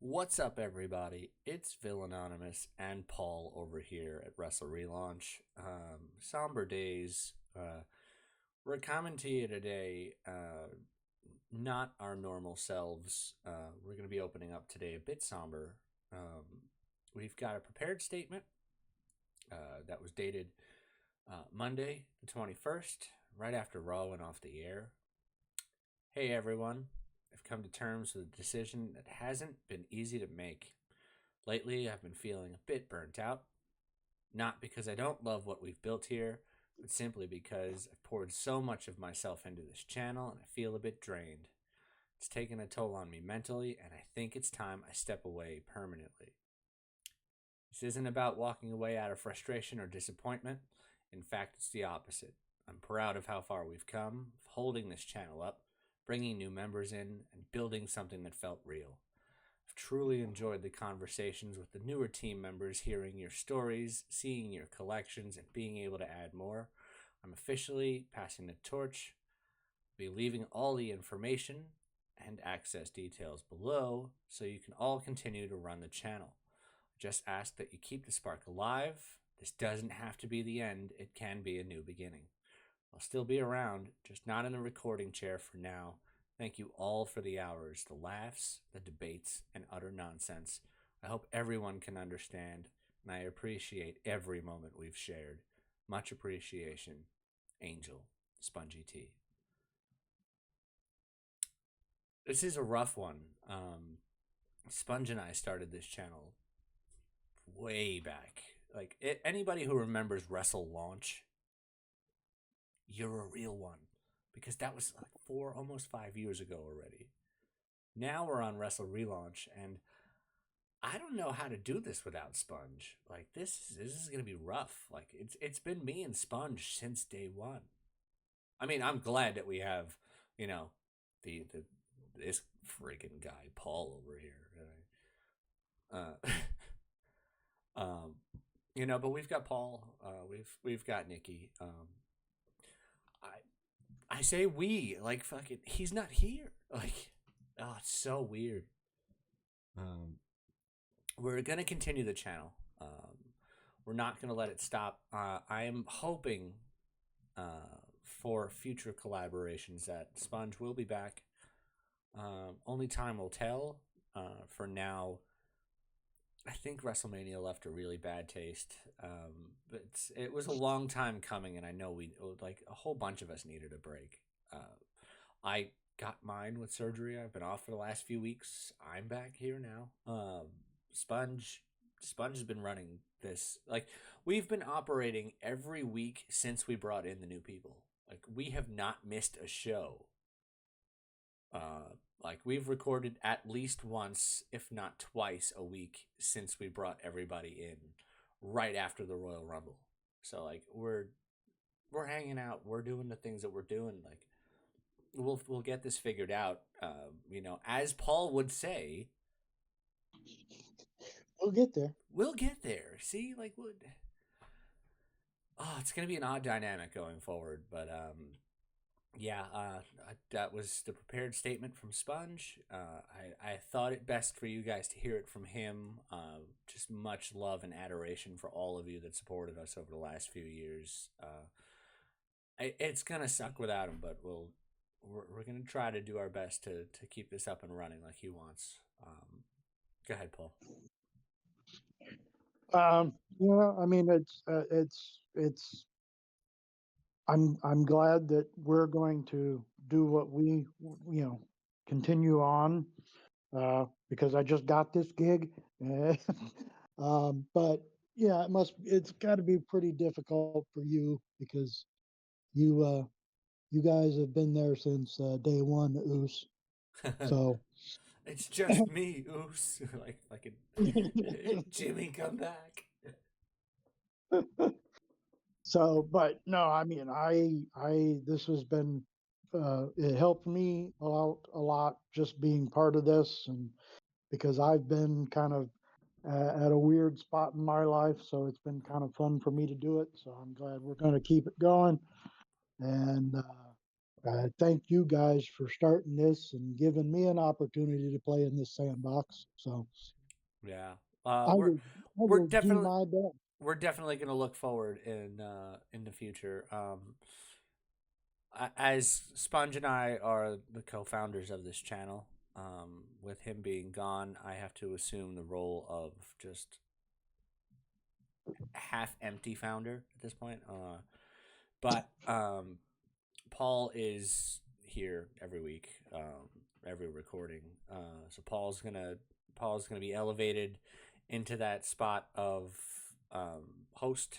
What's up, everybody? It's Phil Anonymous and Paul over here at Wrestle Relaunch. Somber days. We're coming to you today, not our normal selves. We're going to be opening up today a bit somber. We've got a prepared statement that was dated Monday, the 21st, right after Raw went off the air. Hey, everyone. I've come to terms with a decision that hasn't been easy to make. Lately, I've been feeling a bit burnt out. Not because I don't love what we've built here, but simply because I've poured so much of myself into this channel and I feel a bit drained. It's taken a toll on me mentally, and I think it's time I step away permanently. This isn't about walking away out of frustration or disappointment. In fact, it's the opposite. I'm proud of how far we've come, of holding this channel up, bringing new members in, and building something that felt real. I've truly enjoyed the conversations with the newer team members, hearing your stories, seeing your collections, and being able to add more. I'm officially passing the torch. I'll be leaving all the information and access details below so you can all continue to run the channel. I just ask that you keep the spark alive. This doesn't have to be the end. It can be a new beginning. I'll still be around, just not in a recording chair for now. Thank you all for the hours, the laughs, the debates, and utter nonsense. I hope everyone can understand, and I appreciate every moment we've shared. Much appreciation. Angel, Spongy T. This is a rough one. Sponge and I started this channel way back. Anybody who remembers Wrestle Launch, you're a real one, because that was like almost 5 years ago already. Now we're on Wrestle Relaunch, and I don't know how to do this without Sponge. Like this is gonna be rough. Like it's been me and Sponge since day one. I mean, I'm glad that we have, the this freaking guy Paul over here. But we've got Paul. We've got Nikki. I say we, like, fucking, he's not here. Like, oh, it's so weird. We're gonna continue the channel. We're not gonna let it stop. I am hoping for future collaborations that Sponge will be back. Only time will tell. For now, I think WrestleMania left a really bad taste. But it was a long time coming, and I know a whole bunch of us needed a break. I got mine with surgery. I've been off for the last few weeks. I'm back here now. Sponge has been running this. Like, we've been operating every week since we brought in the new people. Like, we have not missed a show. We've recorded at least once, if not twice, a week since we brought everybody in right after the Royal Rumble. So like we're hanging out, we're doing the things that we're doing. Like we'll get this figured out. As Paul would say, we'll get there. We'll get there. See, it's gonna be an odd dynamic going forward, but that was the prepared statement from Sponge. I thought it best for you guys to hear it from him. Just much love and adoration for all of you that supported us over the last few years. It's gonna suck without him, but we're gonna try to do our best to keep this up and running like he wants. Go ahead, Paul. I mean, it's. I'm glad that we're going to do what we continue on because I just got this gig, but yeah, it's got to be pretty difficult for you because you guys have been there since day one, Oos. So it's just me, Oos. like fucking Jimmy, come back. So, but no, I mean, this has been, it helped me a lot just being part of this, and because I've been kind of at a weird spot in my life, so it's been kind of fun for me to do it. So I'm glad we're going to keep it going, and Thank you guys for starting this and giving me an opportunity to play in this sandbox. So Yeah. I We're will, I we're will do definitely my best. we're definitely going to look forward in the future. As Sponge and I are the co-founders of this channel, with him being gone, I have to assume the role of just half empty founder at this point. But Paul is here every week, every recording. So Paul's gonna be elevated into that spot of host.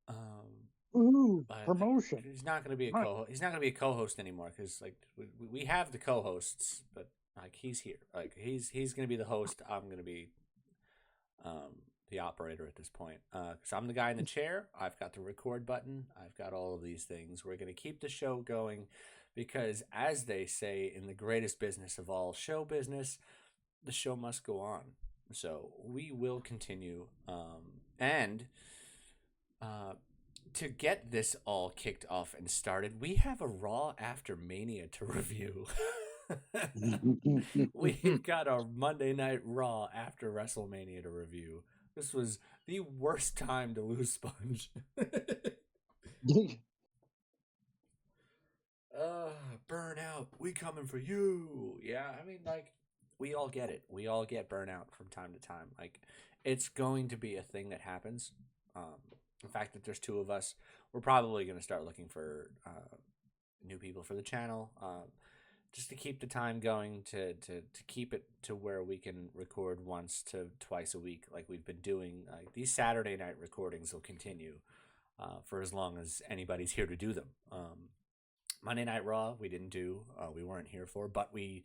Um, Ooh, but promotion. he's not gonna be a Right. co. He's not gonna be a co-host anymore because like we have the co-hosts, but like he's here. Like he's gonna be the host. I'm gonna be um, the operator at this point. Because I'm the guy in the chair. I've got the record button. I've got all of these things. We're going to keep the show going because, as they say in the greatest business of all, show business, the show must go on. So we will continue. And uh, to get this all kicked off and started, we have a Raw after Mania to review. We've got our Monday Night Raw after WrestleMania to review. This was the worst time to lose Sponge. uh, Burnout, we coming for you. Yeah, I mean, like, we all get it. We all get burnout from time to time. Like, it's going to be a thing that happens. The fact that there's two of us, we're probably going to start looking for new people for the channel. Just to keep the time going, to keep it to where we can record once to twice a week like we've been doing. Like these Saturday night recordings will continue for as long as anybody's here to do them. Monday Night Raw we didn't do, we weren't here for, but we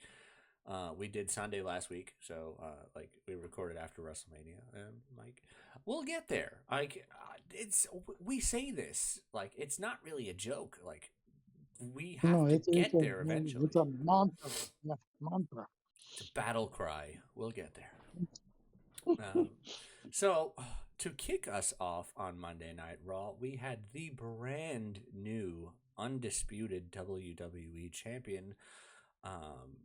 did Sunday last week, so like we recorded after WrestleMania, and like we'll get there. Like it's we say this like it's not really a joke. Like we No, have to get there it's eventually. a mantra. Yeah, mantra. It's a battle cry. We'll get there. Um, so, to kick us off on Monday Night Raw, we had the brand new, undisputed WWE champion. Um,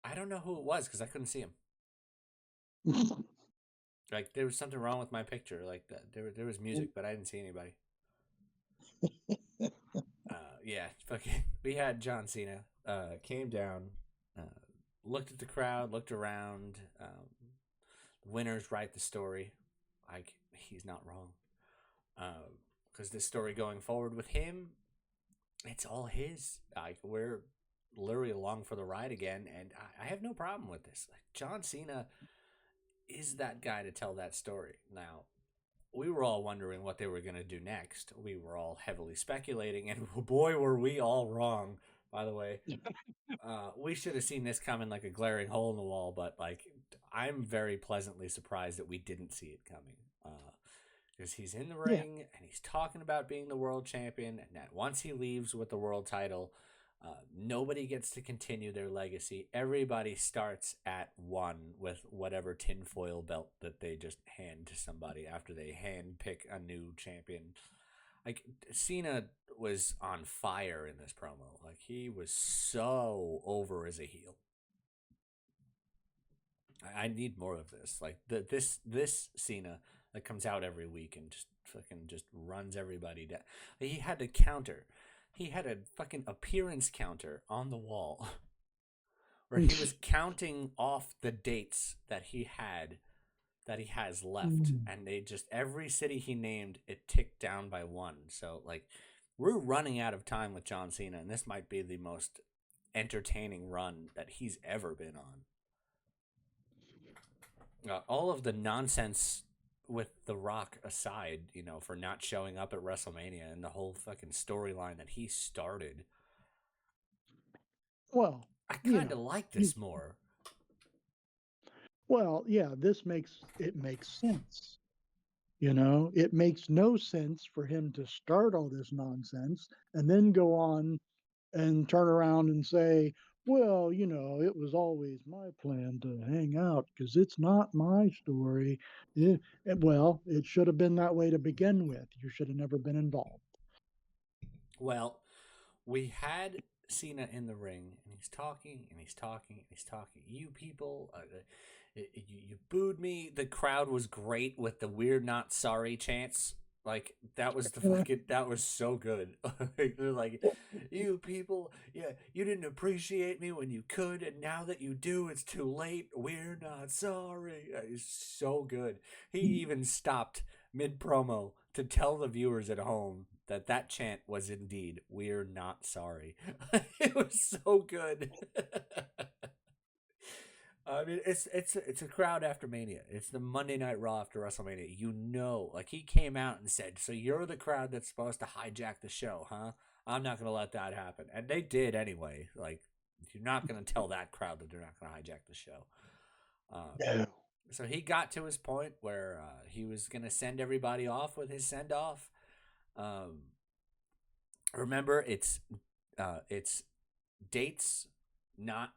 I don't know who it was because I couldn't see him. Like there was something wrong with my picture. Like there was music, but I didn't see anybody. Yeah, fucking. We had John Cena. Came down, uh, looked at the crowd, looked around. Winners write the story. Like he's not wrong. Because this story going forward with him, it's all his. Like we're literally along for the ride again, and I have no problem with this. Like John Cena is that guy to tell that story. Now, we were all wondering what they were going to do next. We were all heavily speculating, and boy, were we all wrong. By the way, we should have seen this coming like a glaring hole in the wall, but like I'm very pleasantly surprised that we didn't see it coming. Because he's in the Yeah. ring and he's talking about being the world champion, and that once he leaves with the world title, nobody gets to continue their legacy. Everybody starts at one with whatever tinfoil belt that they just hand to somebody after they hand pick a new champion. Like Cena was on fire in this promo. Like he was so over as a heel. I need more of this. Like this Cena that comes out every week and just fucking just runs everybody down. He had a counter. He had a fucking appearance counter on the wall where he was counting off the dates that he has left, and they just every city he named it ticked down by one. So like we're running out of time with John Cena, and this might be the most entertaining run that he's ever been on. All of the nonsense with The Rock aside, you know, for not showing up at WrestleMania and the whole fucking storyline that he started, Well, I you kind of know, like you- this more. well, yeah, it makes sense. You know, it makes no sense for him to start all this nonsense and then go on and turn around and say, well, you know, it was always my plan to hang out because it's not my story. Well, it should have been that way to begin with. You should have never been involved. Well, we had Cena in the ring, and he's talking, and he's talking, and he's talking. You people, you booed me. The crowd was great with the "We're not sorry" chants. Like that was the fucking that was so good. They're like, you people, yeah, you didn't appreciate me when you could, and now that you do, it's too late. We're not sorry. It's so good. He even stopped mid promo to tell the viewers at home that that chant was indeed "We're not sorry." It was so good. I mean, it's a crowd after Mania. It's the Monday Night Raw after WrestleMania. You know, like he came out and said, "So you're the crowd that's supposed to hijack the show, huh? I'm not going to let that happen." And they did anyway. Like you're not going to tell that crowd that they're not going to hijack the show. Um, No. so he got to his point where he was going to send everybody off with his send off. Um, remember, it's dates, not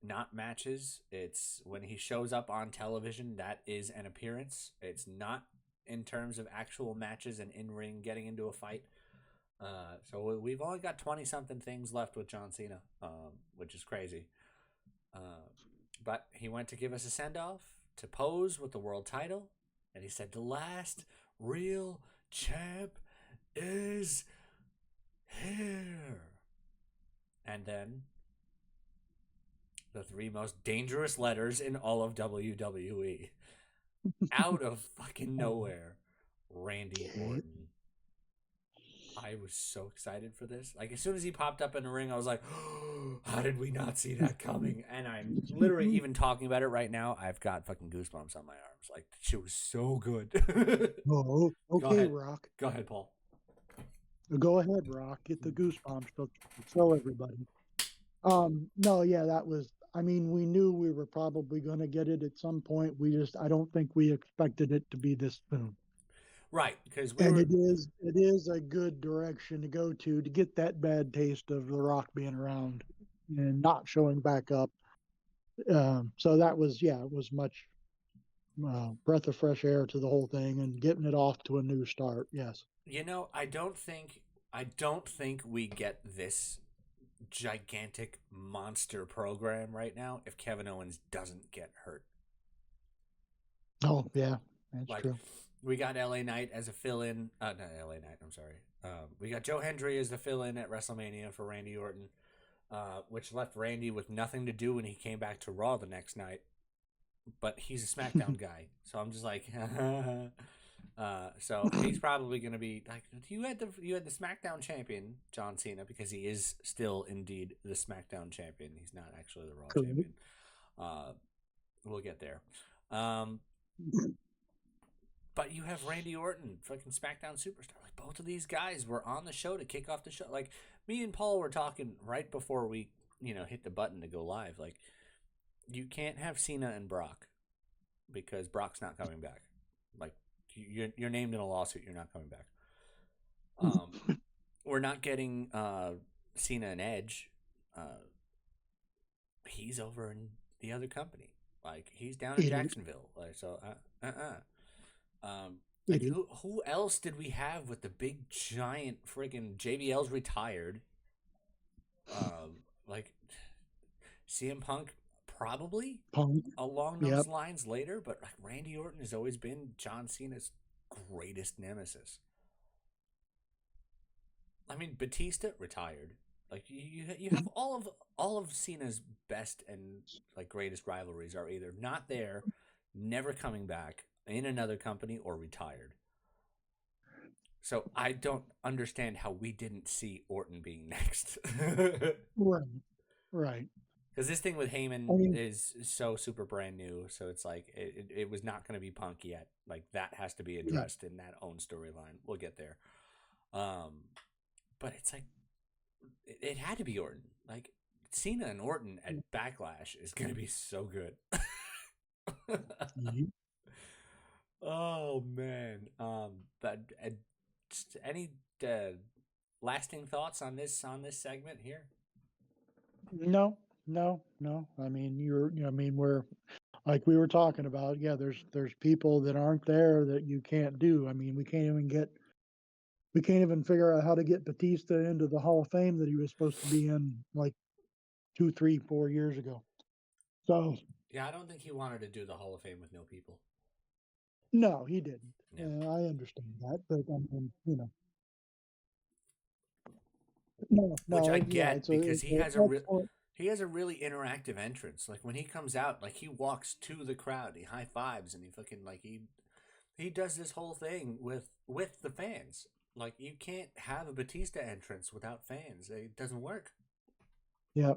not matches. It's when he shows up on television, that is an appearance. It's not in terms of actual matches and in ring getting into a fight. So we've only got 20 something things left with John Cena, which is crazy. Uh, but he went to give us a send off to pose with the world title, and he said, "The last real champ is here." And then the three most dangerous letters in all of WWE. Out of fucking nowhere, Randy Okay. Orton. I was so excited for this. Like as soon as he popped up in the ring, I was like, oh, "How did we not see that coming?" And I'm literally even talking about it right now. I've got fucking goosebumps on my arms. Like she was so good. Oh, Go okay, ahead, Rock. go ahead, Paul. Go ahead, Rock. Get the goosebumps. Tell everybody. No, yeah, that was. I mean, we knew we were probably going to get it at some point. I don't think we expected it to be this soon. Right, because we And were. it is a good direction to go to get that bad taste of The Rock being around and not showing back up. So that was, yeah, it was much breath of fresh air to the whole thing and getting it off to a new start. Yes. I don't think we get this gigantic monster program right now if Kevin Owens doesn't get hurt. Oh, yeah, that's Like true. we got LA Knight as a fill-in. Not LA Knight. I'm sorry. We got Joe Hendry as the fill-in at WrestleMania for Randy Orton, which left Randy with nothing to do when he came back to Raw the next night. But he's a SmackDown guy, so I'm just like, so he's probably going to be like you had the SmackDown champion John Cena because he is still indeed the SmackDown champion. He's not actually the Raw Correct. champion. Uh, we'll get there. Um, But you have Randy Orton, fucking SmackDown superstar. Like both of these guys were on the show to kick off the show. Like me and Paul were talking right before we, hit the button to go live. Like you can't have Cena and Brock because Brock's not coming back. Like you're named in a lawsuit. You're not coming back. Um, we're not getting Cena and Edge. Uh, he's over in the other company. Like he's down in Idiot. Jacksonville. Like so. Like Idiot. who else did we have with the big giant friggin' JBL's retired? Like CM Punk probably Punk. along those Yep. lines later, but like Randy Orton has always been John Cena's greatest nemesis. I mean Batista retired. Like you have all of Cena's best and like greatest rivalries are either not there, never coming back in another company, or retired. So I don't understand how we didn't see Orton being next. Right. Right. Because this thing with I Heyman mean, is so super brand new. So it's like it was not going to be Punk yet. Like that has to be yeah. addressed in that own storyline. We'll get there. Um, but it's like it had to be Orton. Like Cena and Orton at Backlash is going to be so good. Mhm. Oh man. But just any uh, lasting thoughts on this segment here? No, no, no. I mean, I mean, we're like we were talking about. Yeah, there's people that aren't there that you can't do. I mean, we can't even get we can't even figure out how to get Batista into the Hall of Fame that he was supposed to be in like 2, 3, 4 years ago. So Yeah, I don't think he wanted to do the Hall of Fame with no people. no, he didn't. Yeah. I understand that, but no, Which I no, yeah, get because it's a excellent. he has a really interactive entrance. Like when he comes out, like he walks to the crowd, he high fives, and he fucking like he does this whole thing with the fans. Like you can't have a Batista entrance without fans. It doesn't work. Yeah,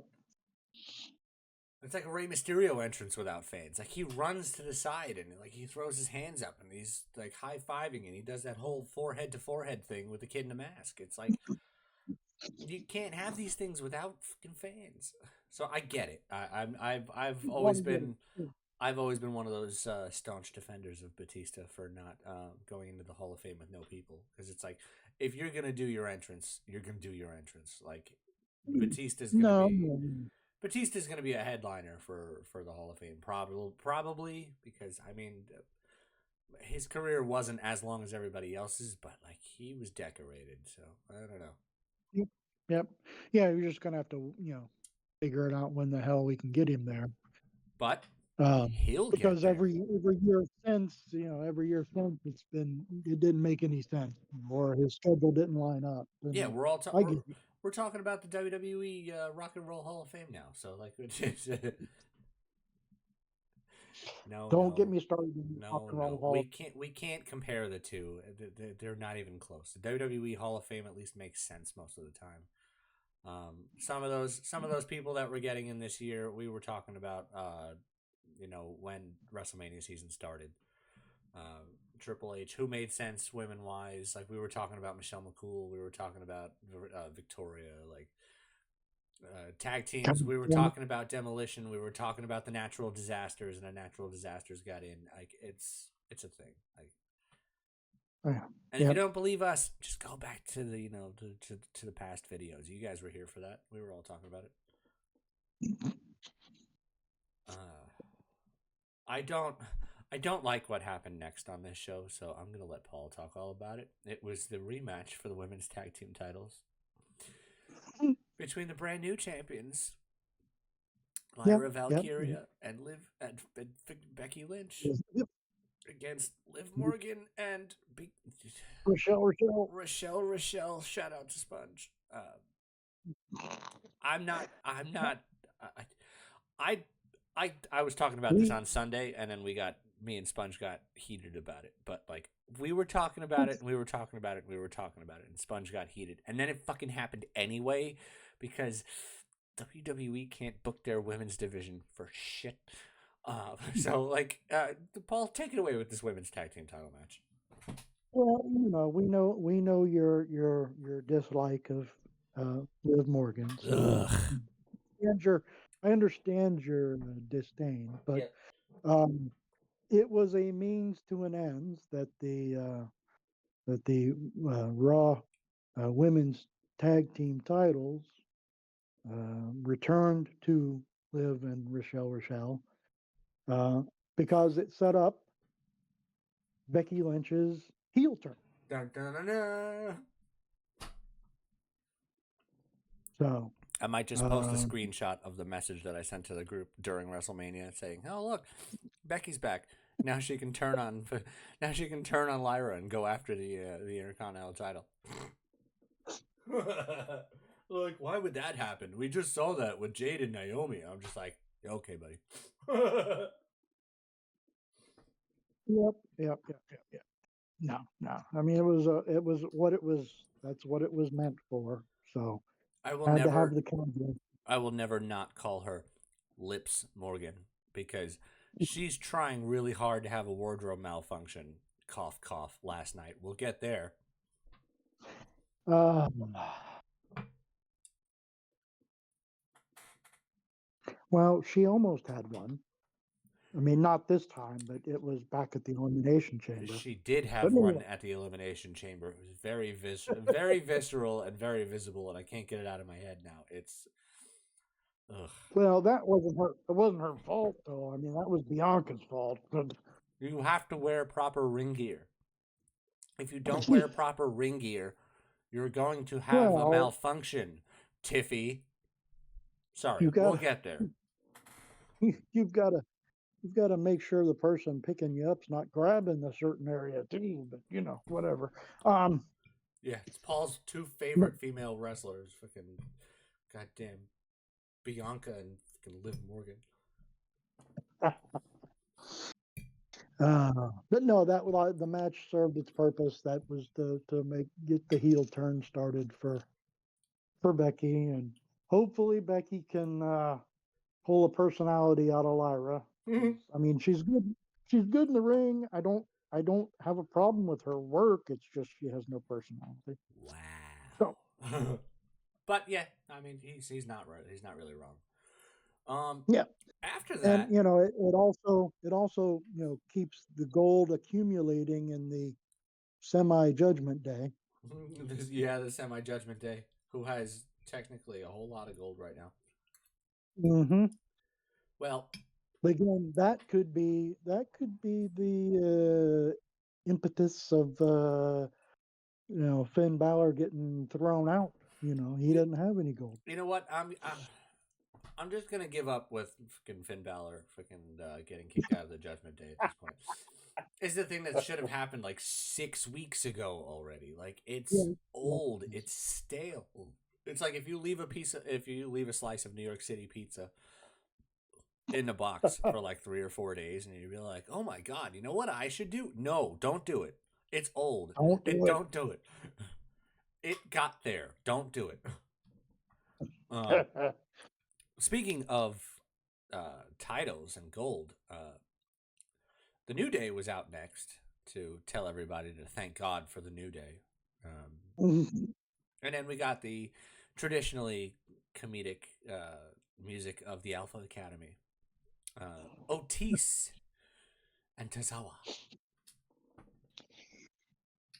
It's like a Rey Mysterio entrance without fans. Like he runs to the side and like he throws his hands up and he's like high fiving and he does that whole forehead to forehead thing with the kid in a mask. It's like you can't have these things without fucking fans. So I get it. I've always been one of those staunch defenders of Batista for not going into the Hall of Fame with no people because it's like if you're gonna do your entrance, you're gonna do your entrance. Like Batista's gonna no, be no, Batista's gonna be a headliner for the Hall of Fame probably because I mean his career wasn't as long as everybody else's, but like he was decorated. So I don't know. yep, yep, yeah. You're just gonna have to figure it out when the hell we can get him there. But Um, he'll get because there. every year since every year since it didn't make any sense, or his schedule didn't line up. Yeah, And we're all ta- I we're get it. we're talking about the WWE Rock and Roll Hall of Fame now. So like, no, Don't get no, me started on the Rock no, and Roll no. Hall. We can't compare the two. They're not even close. The WWE Hall of Fame at least makes sense most of the time. Some of those people that we're getting in this year, we were talking about. When WrestleMania season started. Uh, Triple H, who made sense women wise. Like we were talking about Michelle McCool, we were talking about Victoria, like tag teams. We were talking about Demolition. We were talking about the natural disasters, and the natural disasters got in. Like it's a thing. Like, Yeah, and if you yep. don't believe us, just go back to the to the past videos. You guys were here for that. We were all talking about it. Uh, I don't. I don't like what happened next on this show, so I'm gonna let Paul talk all about it. It was the rematch for the women's tag team titles between the brand new champions Yep, Lyra yep. Valkyria and Becky Lynch Yep. against Liv Morgan and Rochelle. Rochelle. Shout out to Sponge. I'm not. I'm not. I, I I was talking about this We on Sunday, and then me and Sponge got heated about it. But like we were talking about it, and we were talking about it, and we were talking about it, and Sponge got heated, and then it fucking happened anyway because WWE can't book their women's division for shit. So like, Paul, take it away with this women's tag team title match. well, we know your dislike of Liv Morgan, so Ugh. and your I understand your disdain, but Yep. um, it was a means to an end that the Raw women's tag team titles returned to Liv and Rochelle uh, because it set up Becky Lynch's heel turn. Dun, dun, dun, dun. So I might just post a uh, screenshot of the message that I sent to the group during WrestleMania saying, "Oh look, Becky's back. Now she can turn on now she can turn on Lyra and go after the Intercontinental title." Like, why would that happen? We just saw that with Jade and Naomi. I'm just like, okay, buddy. yep. No. I mean, it was what it was. That's what it was meant for. So I will had to have never the comeback. I will never not call her Lips Morgan because she's trying really hard to have a wardrobe malfunction. Cough, cough. Last night, we'll get there. Uh, well, she almost had one. I mean, not this time, but it was back at the Elimination Chamber. She did But have one anyway, at the Elimination Chamber. It was very visceral and very visible, and I can't get it out of my head now. It's ugh. well, that wasn't her. It wasn't her fault, though. I mean, that was Bianca's fault. But You have to wear proper ring gear. If you don't wear proper ring gear, You're going to have a Well, malfunction, Tiffy. Sorry, you we'll gotta get there. you've got to you've got to make sure the person picking you up's not grabbing a certain area too. But whatever. Um, Yeah, it's Paul's two but, favorite female wrestlers. Fucking goddamn Bianca and fucking Liv Morgan. but no, the match served its purpose. That was to make get the heel turn started for Becky, and hopefully Becky can pull a personality out of Lyra. Because I mean, she's good. She's good in the ring. I don't have a problem with her work. It's just she has no personality. So Wow. But yeah, I mean, he's not right. He's not really wrong. yeah, After and that, it also keeps the gold accumulating in the semi judgment day. yeah, the semi judgment day, who has technically a whole lot of gold right now. Mm-hmm. Well, But again, that could be the impetus of Finn Balor getting thrown out. He you, doesn't have any gold. you know what? I'm just gonna give up with fucking Finn Balor fucking getting kicked out of the Judgment Day at this point. It's the thing that should have happened like 6 weeks ago already. Like it's Yeah, yeah. old, it's stale. It's like if you leave a slice of New York City pizza in the box for like 3 or 4 days, and you be like, "Oh my god, you know what I should do?" No, don't do it. It's old. Don't It do it. don't do it. It got there. Don't do it. Um, Speaking of titles and gold, the New Day was out next to tell everybody to thank God for the New Day. And then we got the traditionally comedic music of the Alpha Academy. Otis and Tazawa.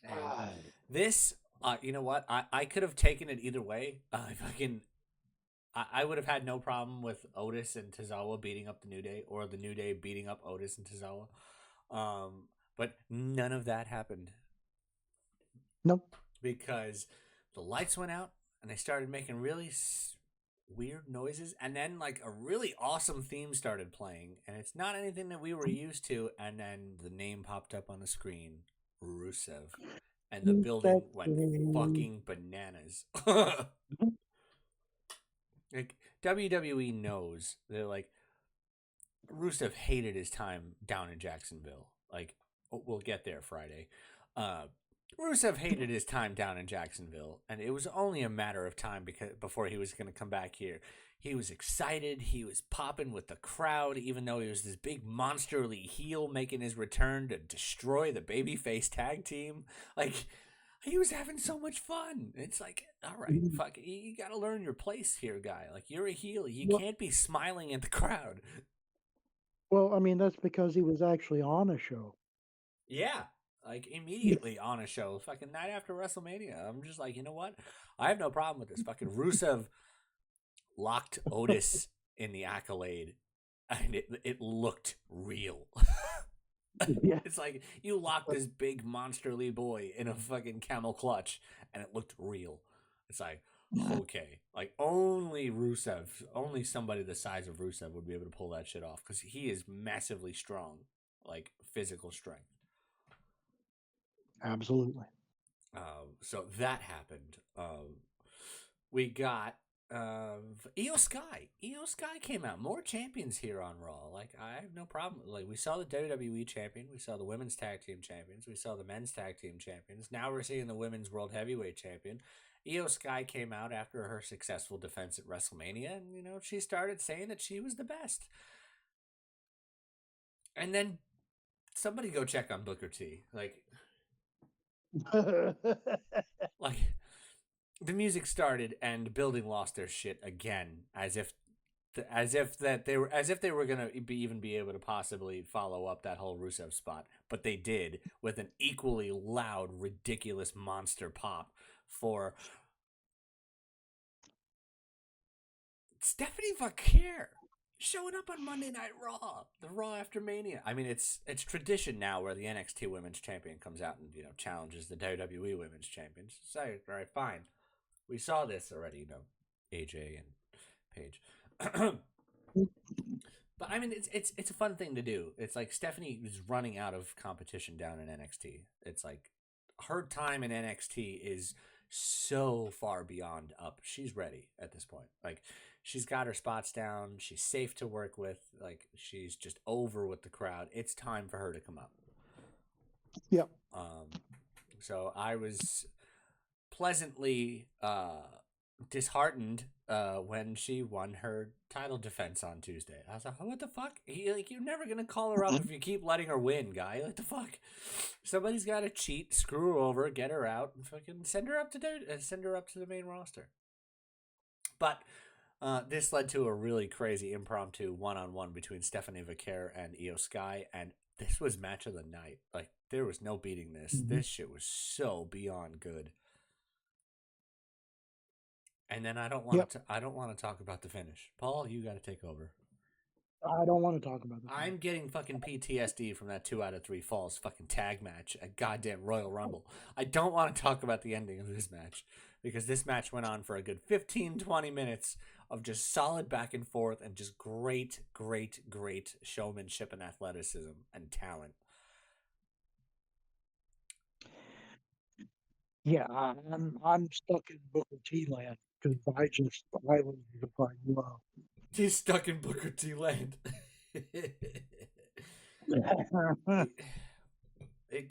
And this, you know what? I could have taken it either way. I would have had no problem with Otis and Tozawa beating up the New Day, or the New Day beating up Otis and Tozawa. But none of that happened Nope. because the lights went out and they started making really weird noises, and then like a really awesome theme started playing, and it's not anything that we were used to. And then the name popped up on the screen, Rusev, and the building went fucking bananas. Like WWE knows they're like Rusev hated his time down in Jacksonville. Like we'll get there Friday. Uh, Rusev hated his time down in Jacksonville, and it was only a matter of time before he was going to come back here. He was excited. He was popping with the crowd, even though he was this big monsterly heel making his return to destroy the babyface tag team. Like he was having so much fun. It's like, all right, fuck, you got to learn your place here, guy. Like you're a heel. You Well, can't be smiling at the crowd. well, I mean that's because he was actually on a show. Yeah. Like immediately on a show, fucking night after WrestleMania. I'm just like, you know what? I have no problem with this. Fucking Rusev locked Otis in the accolade, and it looked real. Yeah. It's like you locked this big monsterly boy in a fucking camel clutch, and it looked real. It's like, okay, like only somebody the size of Rusev would be able to pull that shit off because he is massively strong, like physical strength. Absolutely. So that happened. We got Io Sky. Io Sky came out. More champions here on Raw. Like I have no problem. Like we saw the WWE champion, we saw the women's tag team champions, we saw the men's tag team champions. Now we're seeing the women's world heavyweight champion. Io Sky came out after her successful defense at WrestleMania, and she started saying that she was the best. And then somebody go check on Booker T. Like the music started and the building lost their shit again, as if they were gonna even be able to possibly follow up that whole Rusev spot, but they did with an equally loud, ridiculous monster pop for Stephanie Vaquer. showing up on Monday Night Raw, the Raw after Mania. I mean, it's tradition now where the NXT Women's Champion comes out and challenges the WWE Women's Champions. So, all right, fine, we saw this already. AJ and Paige. But I mean, it's a fun thing to do. It's like Stephanie is running out of competition down in NXT. It's like her time in NXT is so far beyond up. She's ready at this point. Like she's got her spots down. She's safe to work with. Like she's just over with the crowd. It's time for her to come up. Yep. So I was pleasantly disheartened when she won her title defense on Tuesday. I was like, what the fuck? You're never gonna call her up if you keep letting her win, guy. Like the fuck? Somebody's got to cheat, screw her over, get her out, and fucking send her up to the main roster. But this led to a really crazy impromptu one-on-one between Stephanie Vaquer and Io Sky, and this was match of the night. Like there was no beating this. Mm-hmm. This shit was so beyond good. And then I don't want to talk about the finish. Paul, you got to take over. I don't want to talk about that. I'm getting fucking PTSD from that 2 out of 3 falls fucking tag match at goddamn Royal Rumble. I don't want to talk about the ending of this match because this match went on for a good 15-20 minutes of just solid back and forth and just great showmanship and athleticism and talent. Yeah, I'm stuck in Booker T land because I was defined well. He's stuck in Booker T land.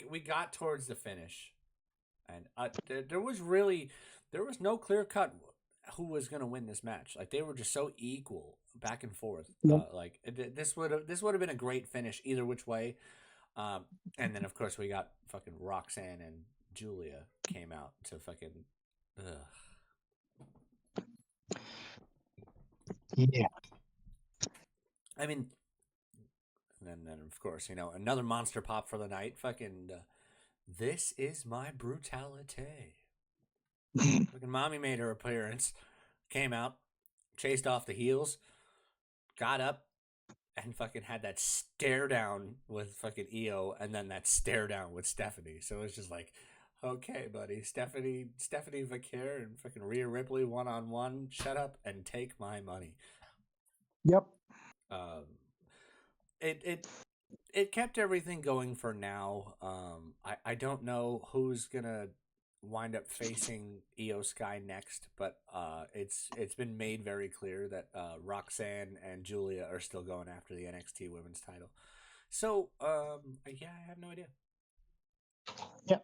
We got towards the finish, and there was no clear cut who was going to win this match. Like they were just so equal back and forth. Yep. This would have been a great finish either which way. And then of course we got fucking Roxanne and Julia came out to fucking. Yeah. I mean, and then of course another monster pop for the night. Fucking, this is my brutality. Fucking mommy made her appearance, came out, chased off the heels, got up, and fucking had that stare down with fucking Io, and then that stare down with Stephanie. So it was just like, okay, buddy, Stephanie Vaquer and fucking Rhea Ripley 1-on-1. Shut up and take my money. Yep. It kept everything going for now. I don't know who's gonna wind up facing Io Sky next, but it's been made very clear that Roxanne and Julia are still going after the NXT Women's title. So yeah, I have no idea. Yeah.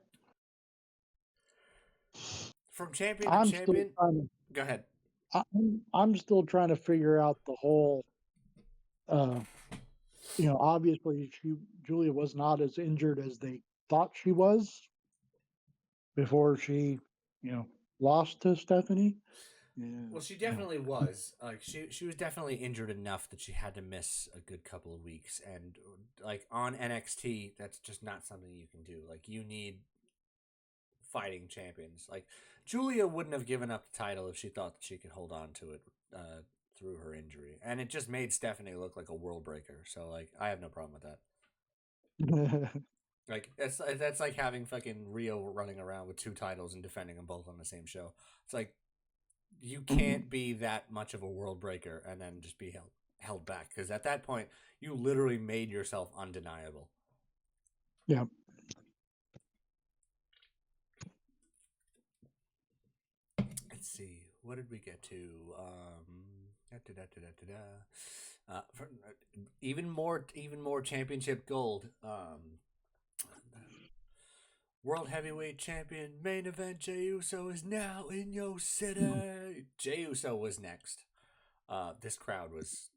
From champion to champion. Go ahead. I'm still trying to figure out the whole. Obviously Julia was not as injured as they thought she was before she, lost to Stephanie. Yeah. Well, she definitely was. Like she was definitely injured enough that she had to miss a good couple of weeks, and like on NXT, that's just not something you can do. Like you need fighting champions. Like Julia wouldn't have given up the title if she thought that she could hold on to it through her injury, and it just made Stephanie look like a world breaker. So like I have no problem with that. Like that's like having fucking Rio running around with 2 titles and defending them both on the same show. It's like you can't be that much of a world breaker and then just be held back, because at that point you literally made yourself undeniable. Yeah. Let's see, what did we get to? Even more championship gold. World Heavyweight Champion main event, Jey Uso is now in your city. Jey Uso was next. This crowd was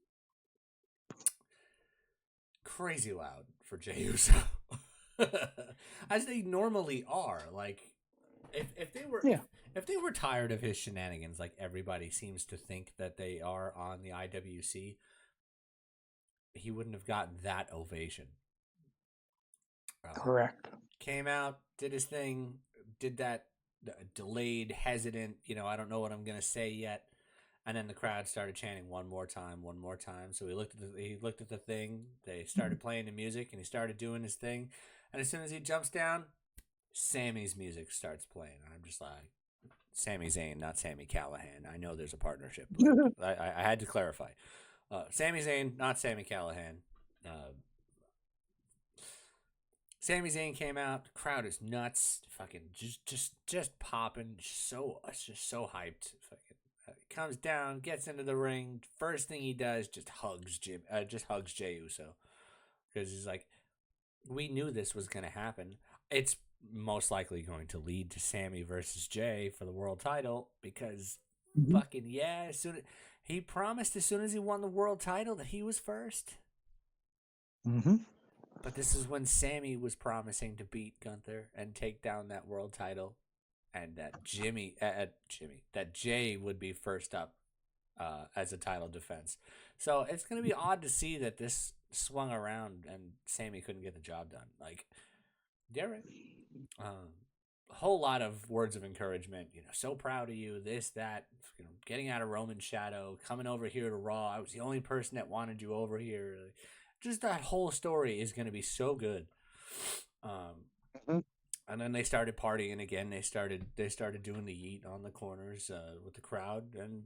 crazy loud for Jey Uso, as they normally are. Like, if they were tired of his shenanigans, like everybody seems to think that they are on the IWC, he wouldn't have gotten that ovation. Correct. Came out, did his thing, did that delayed, hesitant, I don't know what I'm going to say yet. And then the crowd started chanting one more time, one more time. So he looked at the thing. They started playing the music, and he started doing his thing. And as soon as he jumps down, Sammy's music starts playing. I'm just like, Sami Zayn, not Sammy Callahan. I know there's a partnership. Like I had to clarify. Sami Zayn, not Sammy Callahan. Uh, Sami Zayn came out. The crowd is nuts. Fucking just popping. Just so hyped. Fucking comes down, gets into the ring. First thing he does, just hugs Jey Uso, because he's like, we knew this was gonna happen. It's most likely going to lead to Sammy versus Jey for the world title, because Mhm. fucking yeah, he promised as soon as he won the world title that he was first. Mhm. But this is when Sammy was promising to beat Gunther and take down that world title, and that that Jey would be first up as a title defense. So it's going to be odd to see that this swung around and Sammy couldn't get the job done. Like, Derek, a whole lot of words of encouragement. So proud of you. This, that. Getting out of Roman's shadow, coming over here to Raw. I was the only person that wanted you over here. Just that whole story is going to be so good. Mhm. And then they started partying again. They started doing the yeet on the corners with the crowd, and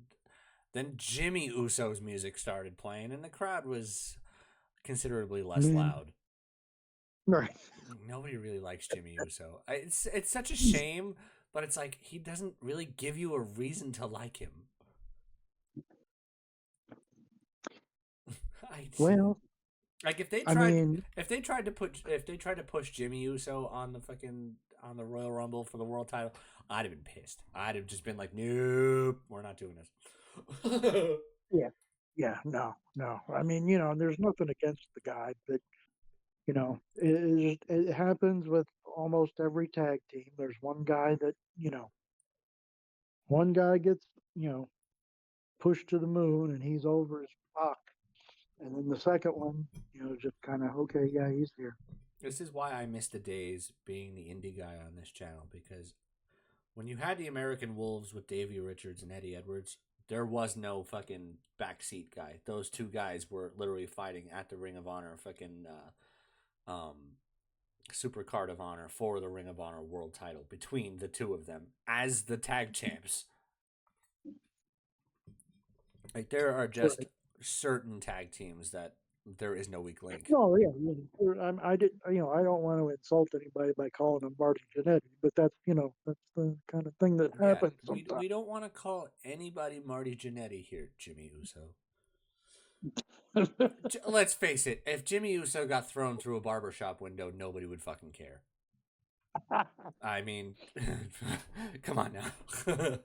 then Jimmy Uso's music started playing, and the crowd was considerably I less mean, loud. right. Nobody really likes Jimmy Uso. It's such a shame, but it's like he doesn't really give you a reason to like him. I Well, like I mean, if they tried to push Jimmy Uso on the fucking on the Royal Rumble for the world title, I'd have been pissed. I'd have just been like, nope, we're not doing this. yeah, yeah, no, no. I mean, there's nothing against the guy, but it happens with almost every tag team. There's one guy that one guy gets you know pushed to the moon and he's over his rock, and then the second one, just kind of okay, yeah, he's here. This is why I miss the days being the indie guy on this channel, because when you had the American Wolves with Davey Richards and Eddie Edwards, there was no fucking backseat guy. Those two guys were literally fighting at the Ring of Honor fucking Super Card of Honor for the Ring of Honor world title between the two of them as the tag champs. Like, there are just Right. certain tag teams that there is no weak link. No, yeah, I did. I don't want to insult anybody by calling him Marty Jannetty, but that's the kind of thing that Yeah, happens we don't want to call anybody Marty Jannetty here, Jimmy Uso. sometimes. Let's face it, if Jimmy Uso got thrown through a barbershop window, nobody would fucking care. I mean, come on now.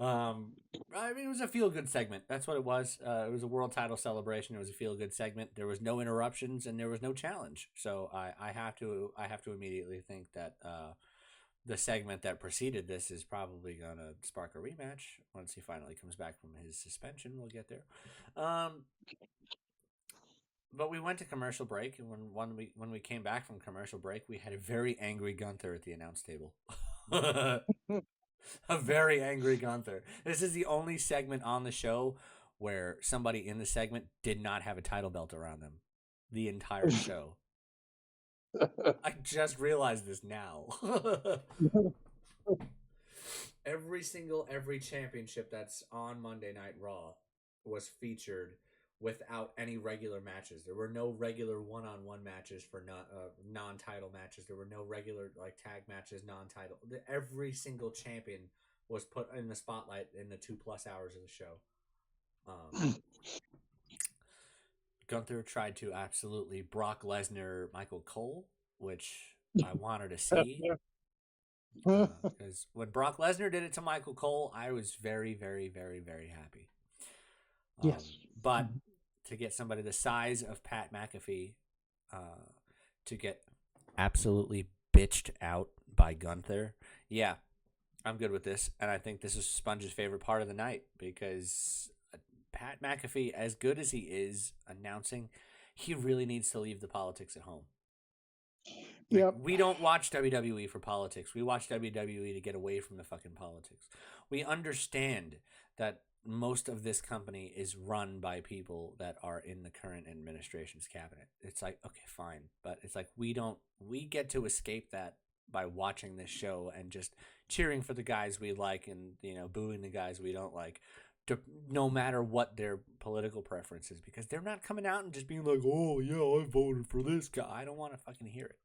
um, I mean, it was a feel good segment. That's what it was. It was a world title celebration. It was a feel good segment. There was no interruptions and there was no challenge. So I have to immediately think that the segment that preceded this is probably gonna spark a rematch once he finally comes back from his suspension. We'll get there. Um, but we went to commercial break, and when we came back from commercial break, we had a very angry Gunther at the announce table. A very angry Gunther. This is the only segment on the show where somebody in the segment did not have a title belt around them the entire show. I just realized this now. Every championship that's on Monday Night Raw was featured without any regular matches. There were no regular one-on-one matches for non-title matches. There were no regular like tag matches, non-title. Every single champion was put in the spotlight in the 2+ hours of the show. Gunther tried to absolutely Brock Lesnar, Michael Cole, which I wanted to see, because when Brock Lesnar did it to Michael Cole, I was very, very, very, very happy. Yes. But to get somebody the size of Pat McAfee to get absolutely bitched out by Gunther, yeah, I'm good with this. And I think this is Sponge's favorite part of the night, because Pat McAfee, as good as he is announcing, he really needs to leave the politics at home. Like, Yep. we don't watch WWE for politics. We watch WWE to get away from the fucking politics. We understand that most of this company is run by people that are in the current administration's cabinet. It's like, okay, fine, but it's like we get to escape that by watching this show and just cheering for the guys we like and booing the guys we don't like, to, no matter what their political preferences, because they're not coming out and just being like, oh yeah, I voted for this guy. I don't want to fucking hear it.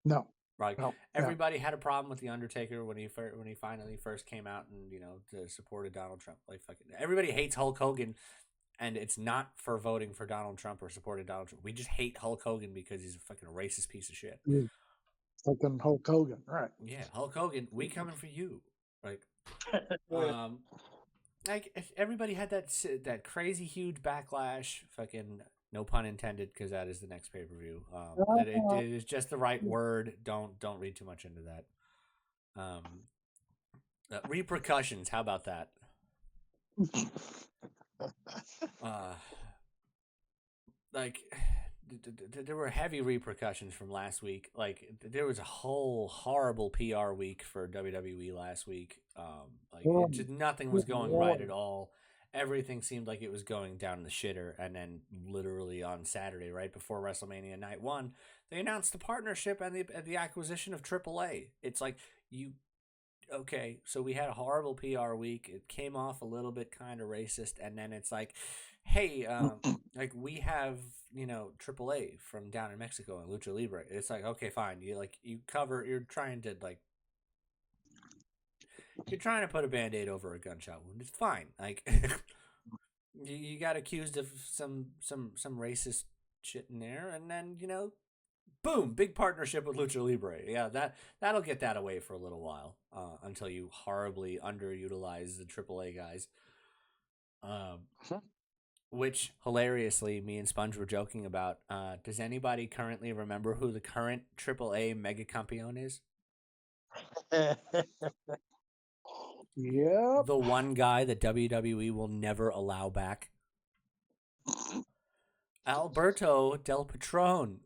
No. Like, No. everybody had a problem with the Undertaker when he finally first came out and supported Donald Trump. Like, fucking everybody hates Hulk Hogan, and it's not for voting for Donald Trump or supporting Donald Trump. We just hate Hulk Hogan because he's a fucking racist piece of shit. Fucking Hulk Hogan, right? Yeah, Hulk Hogan, we coming for you. Like, like everybody had that crazy huge backlash. Fucking no pun intended, because that is the next pay-per-view. That it is just the right word. Don't read too much into that. Repercussions. How about that? Like, there were heavy repercussions from last week. Like, there was a whole horrible PR week for WWE last week. Nothing was going right at all. Everything seemed like it was going down the shitter. And then literally on Saturday, right before WrestleMania Night 1, they announced the partnership and the acquisition of AAA. It's like, okay, so we had a horrible PR week. It came off a little bit kind of racist. And then it's like, hey, like, we have, AAA from down in Mexico and Lucha Libre. It's like, okay, fine. You're trying to put a Band-Aid over a gunshot wound. It's fine. Like, you got accused of some racist shit in there, and then, boom, big partnership with Lucha Libre. Yeah, that'll get that away for a little while, until you horribly underutilize the AAA guys. Which, hilariously, me and Sponge were joking about. Does anybody currently remember who the current AAA Mega Campeon is? Yep. The one guy that WWE will never allow back. Alberto Del Patron.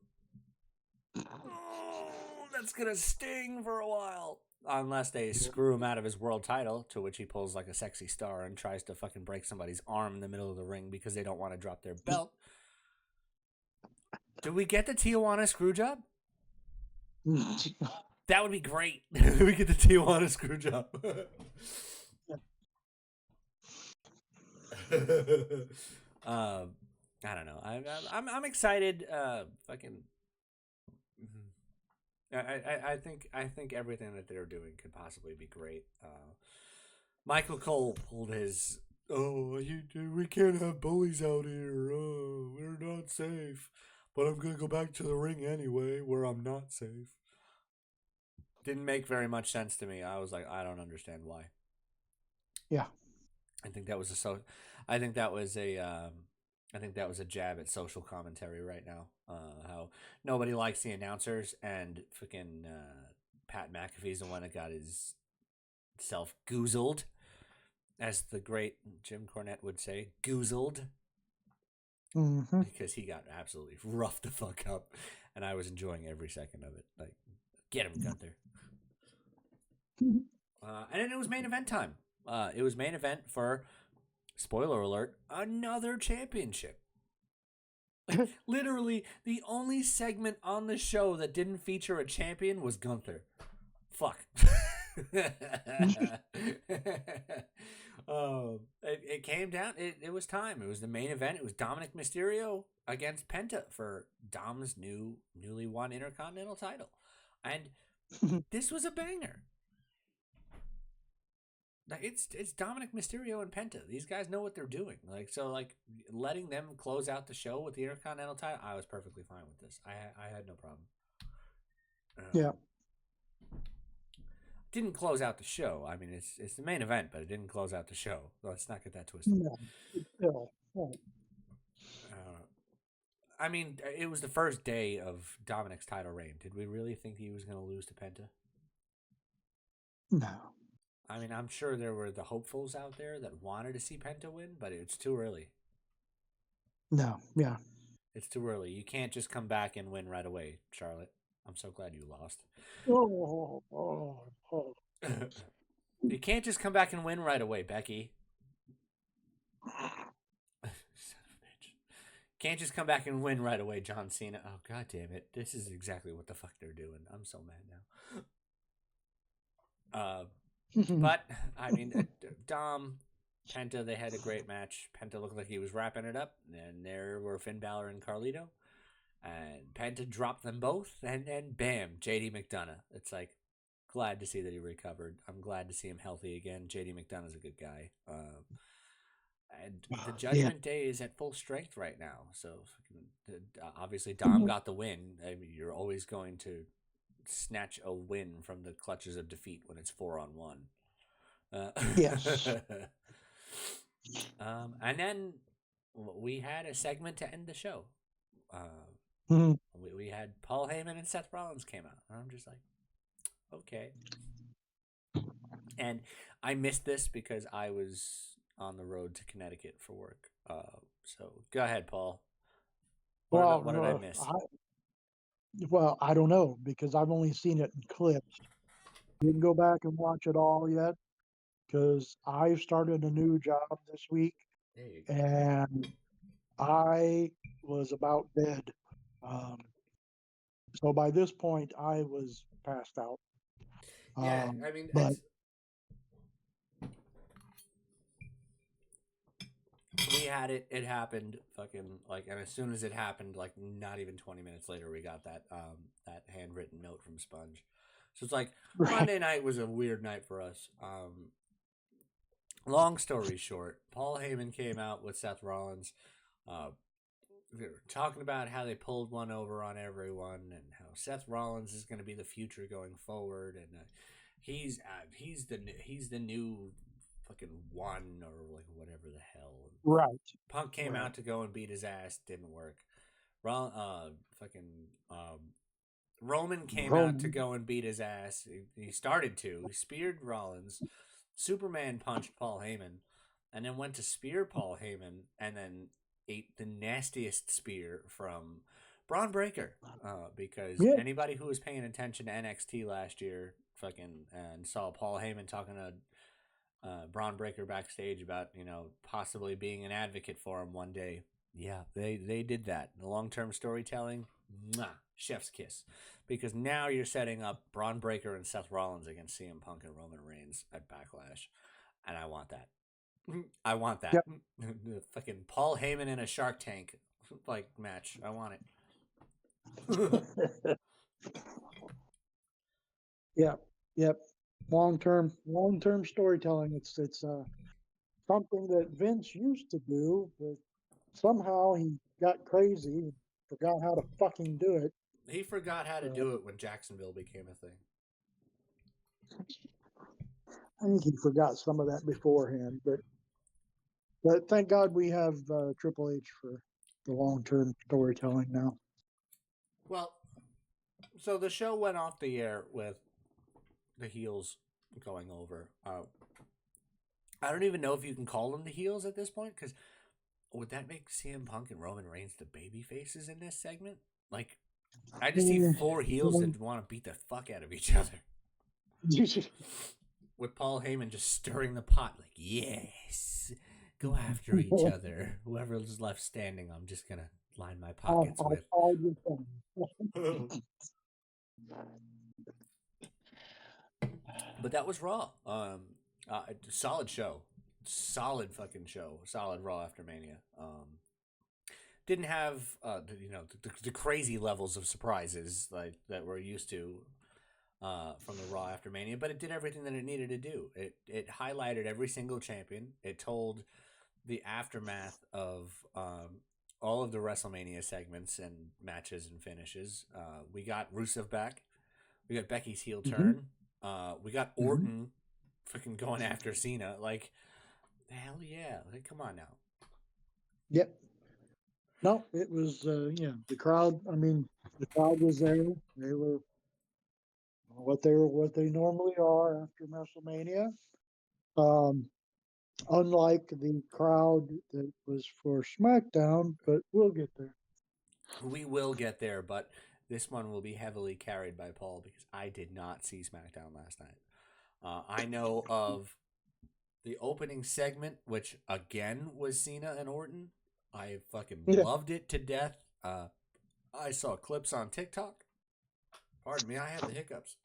Oh, that's going to sting for a while. Unless they screw him out of his world title, to which he pulls like a sexy star and tries to fucking break somebody's arm in the middle of the ring because they don't want to drop their belt. Do we get the Tijuana screw job? That would be great. We get the Tijuana screw job. I don't know. I'm excited. Fucking. I think everything that they're doing could possibly be great. Michael Cole pulled his, we can't have bullies out here. Oh, we're not safe. But I'm gonna go back to the ring anyway, where I'm not safe. Didn't make very much sense to me. I was like, I don't understand why. Yeah. I think that was I think that was a jab at social commentary right now. How nobody likes the announcers, and fucking Pat McAfee's the one that got his self goozled, as the great Jim Cornette would say, goozled. Mm-hmm. Because he got absolutely roughed the fuck up, and I was enjoying every second of it. Like, get him, Gunther. And then it was main event time. It was main event for, spoiler alert, another championship. Like, literally, the only segment on the show that didn't feature a champion was Gunther. Fuck. It came down. It was time. It was the main event. It was Dominic Mysterio against Penta for Dom's newly won Intercontinental title, and this was a banger. Like, it's Dominic Mysterio and Penta. These guys know what they're doing. Like, so, like, letting them close out the show with the Intercontinental title, I was perfectly fine with this. I had no problem. Yeah. Didn't close out the show. I mean, it's the main event, but it didn't close out the show. Let's not get that twisted. No. I mean, it was the first day of Dominic's title reign. Did we really think he was going to lose to Penta? No. I mean, I'm sure there were the hopefuls out there that wanted to see Penta win, but it's too early. No. Yeah. It's too early. You can't just come back and win right away, Charlotte. I'm so glad you lost. You can't just come back and win right away, Becky. Can't just come back and win right away, John Cena. Oh, god damn it. This is exactly what the fuck they're doing. I'm so mad now. But, I mean, Dom, Penta, they had a great match. Penta looked like he was wrapping it up. And there were Finn Balor and Carlito. And Penta dropped them both. And then, bam, JD McDonough. It's like, glad to see that he recovered. I'm glad to see him healthy again. JD McDonough's a good guy. And the Yeah. Judgment Day is at full strength right now. So obviously Dom got the win. I mean, you're always going to snatch a win from the clutches of defeat when it's 4-on-1. Uh, Yes. and then we had a segment to end the show. Uh, Mhm. we had Paul Heyman and Seth Rollins came out. And I'm just like, okay. And I missed this because I was on the road to Connecticut for work. So go ahead, Paul. What did I Well, miss? I don't know because I've only seen it in clips. Didn't go back and watch it all yet because I started a new job this week There you go. and I was about dead. Um, so by this point, I was passed out. Yeah, I mean But we had it. It happened. Fucking like, and as soon as it happened, like not even 20 minutes later, we got that handwritten note from Sponge. So it's like right, Monday night was a weird night for us. Long story short, Paul Heyman came out with Seth Rollins. Uh, they were talking about how they pulled one over on everyone and how Seth Rollins is going to be the future going forward, and he's the new fucking one or like whatever the hell. right, Punk came right. out to go and beat his ass, didn't work. Ron, fucking Roman came out to Rome, go and beat his ass. He started to. He speared Rollins. Superman punched Paul Heyman, and then went to spear Paul Heyman, and then ate the nastiest spear from Braun Breaker. Because yeah, anybody who was paying attention to NXT last year, fucking, and saw Paul Heyman talking to Braun Breaker backstage about possibly being an advocate for him one day. Yeah, they did that. The long term storytelling, mwah, chef's kiss, because now you're setting up Braun Breaker and Seth Rollins against CM Punk and Roman Reigns at Backlash, and I want that. I want that. yep, The fucking Paul Heyman in a Shark Tank like match. I want it. yep, yep. Long term storytelling. It's something that Vince used to do, but somehow he got crazy and forgot how to fucking do it. He forgot how to Uh, do it when Jacksonville became a thing. I think he forgot some of that beforehand, but thank God we have Triple H for the long term storytelling now. Well, so the show went off the air with the heels going over. I don't even know if you can call them the heels at this point, because would that make CM Punk and Roman Reigns the baby faces in this segment? Like, I just see four heels that want to beat the fuck out of each other. With Paul Heyman just stirring the pot, like, yes, go after each other. Whoever's left standing, I'm just gonna line my pockets I'll with. call you thing. But that was Raw. Solid show, solid fucking show, solid Raw after Mania. Didn't have the crazy levels of surprises like that we're used to from the Raw after Mania, but it did everything that it needed to do. It highlighted every single champion. It told the aftermath of all of the WrestleMania segments and matches and finishes. We got Rusev back. We got Becky's heel Hmm. turn. We got Hmm. Orton freaking going after Cena. Like, hell yeah. Like, come on now. Yep. No, it was the crowd. I mean, the crowd was there. They were what they normally are after WrestleMania. Um, unlike the crowd that was for SmackDown, but we'll get there. We will get there, but this one will be heavily carried by Paul because I did not see SmackDown last night. I know of the opening segment, which again was Cena and Orton. I fucking Yeah. loved it to death. I saw clips on TikTok. Pardon me, I have the hiccups.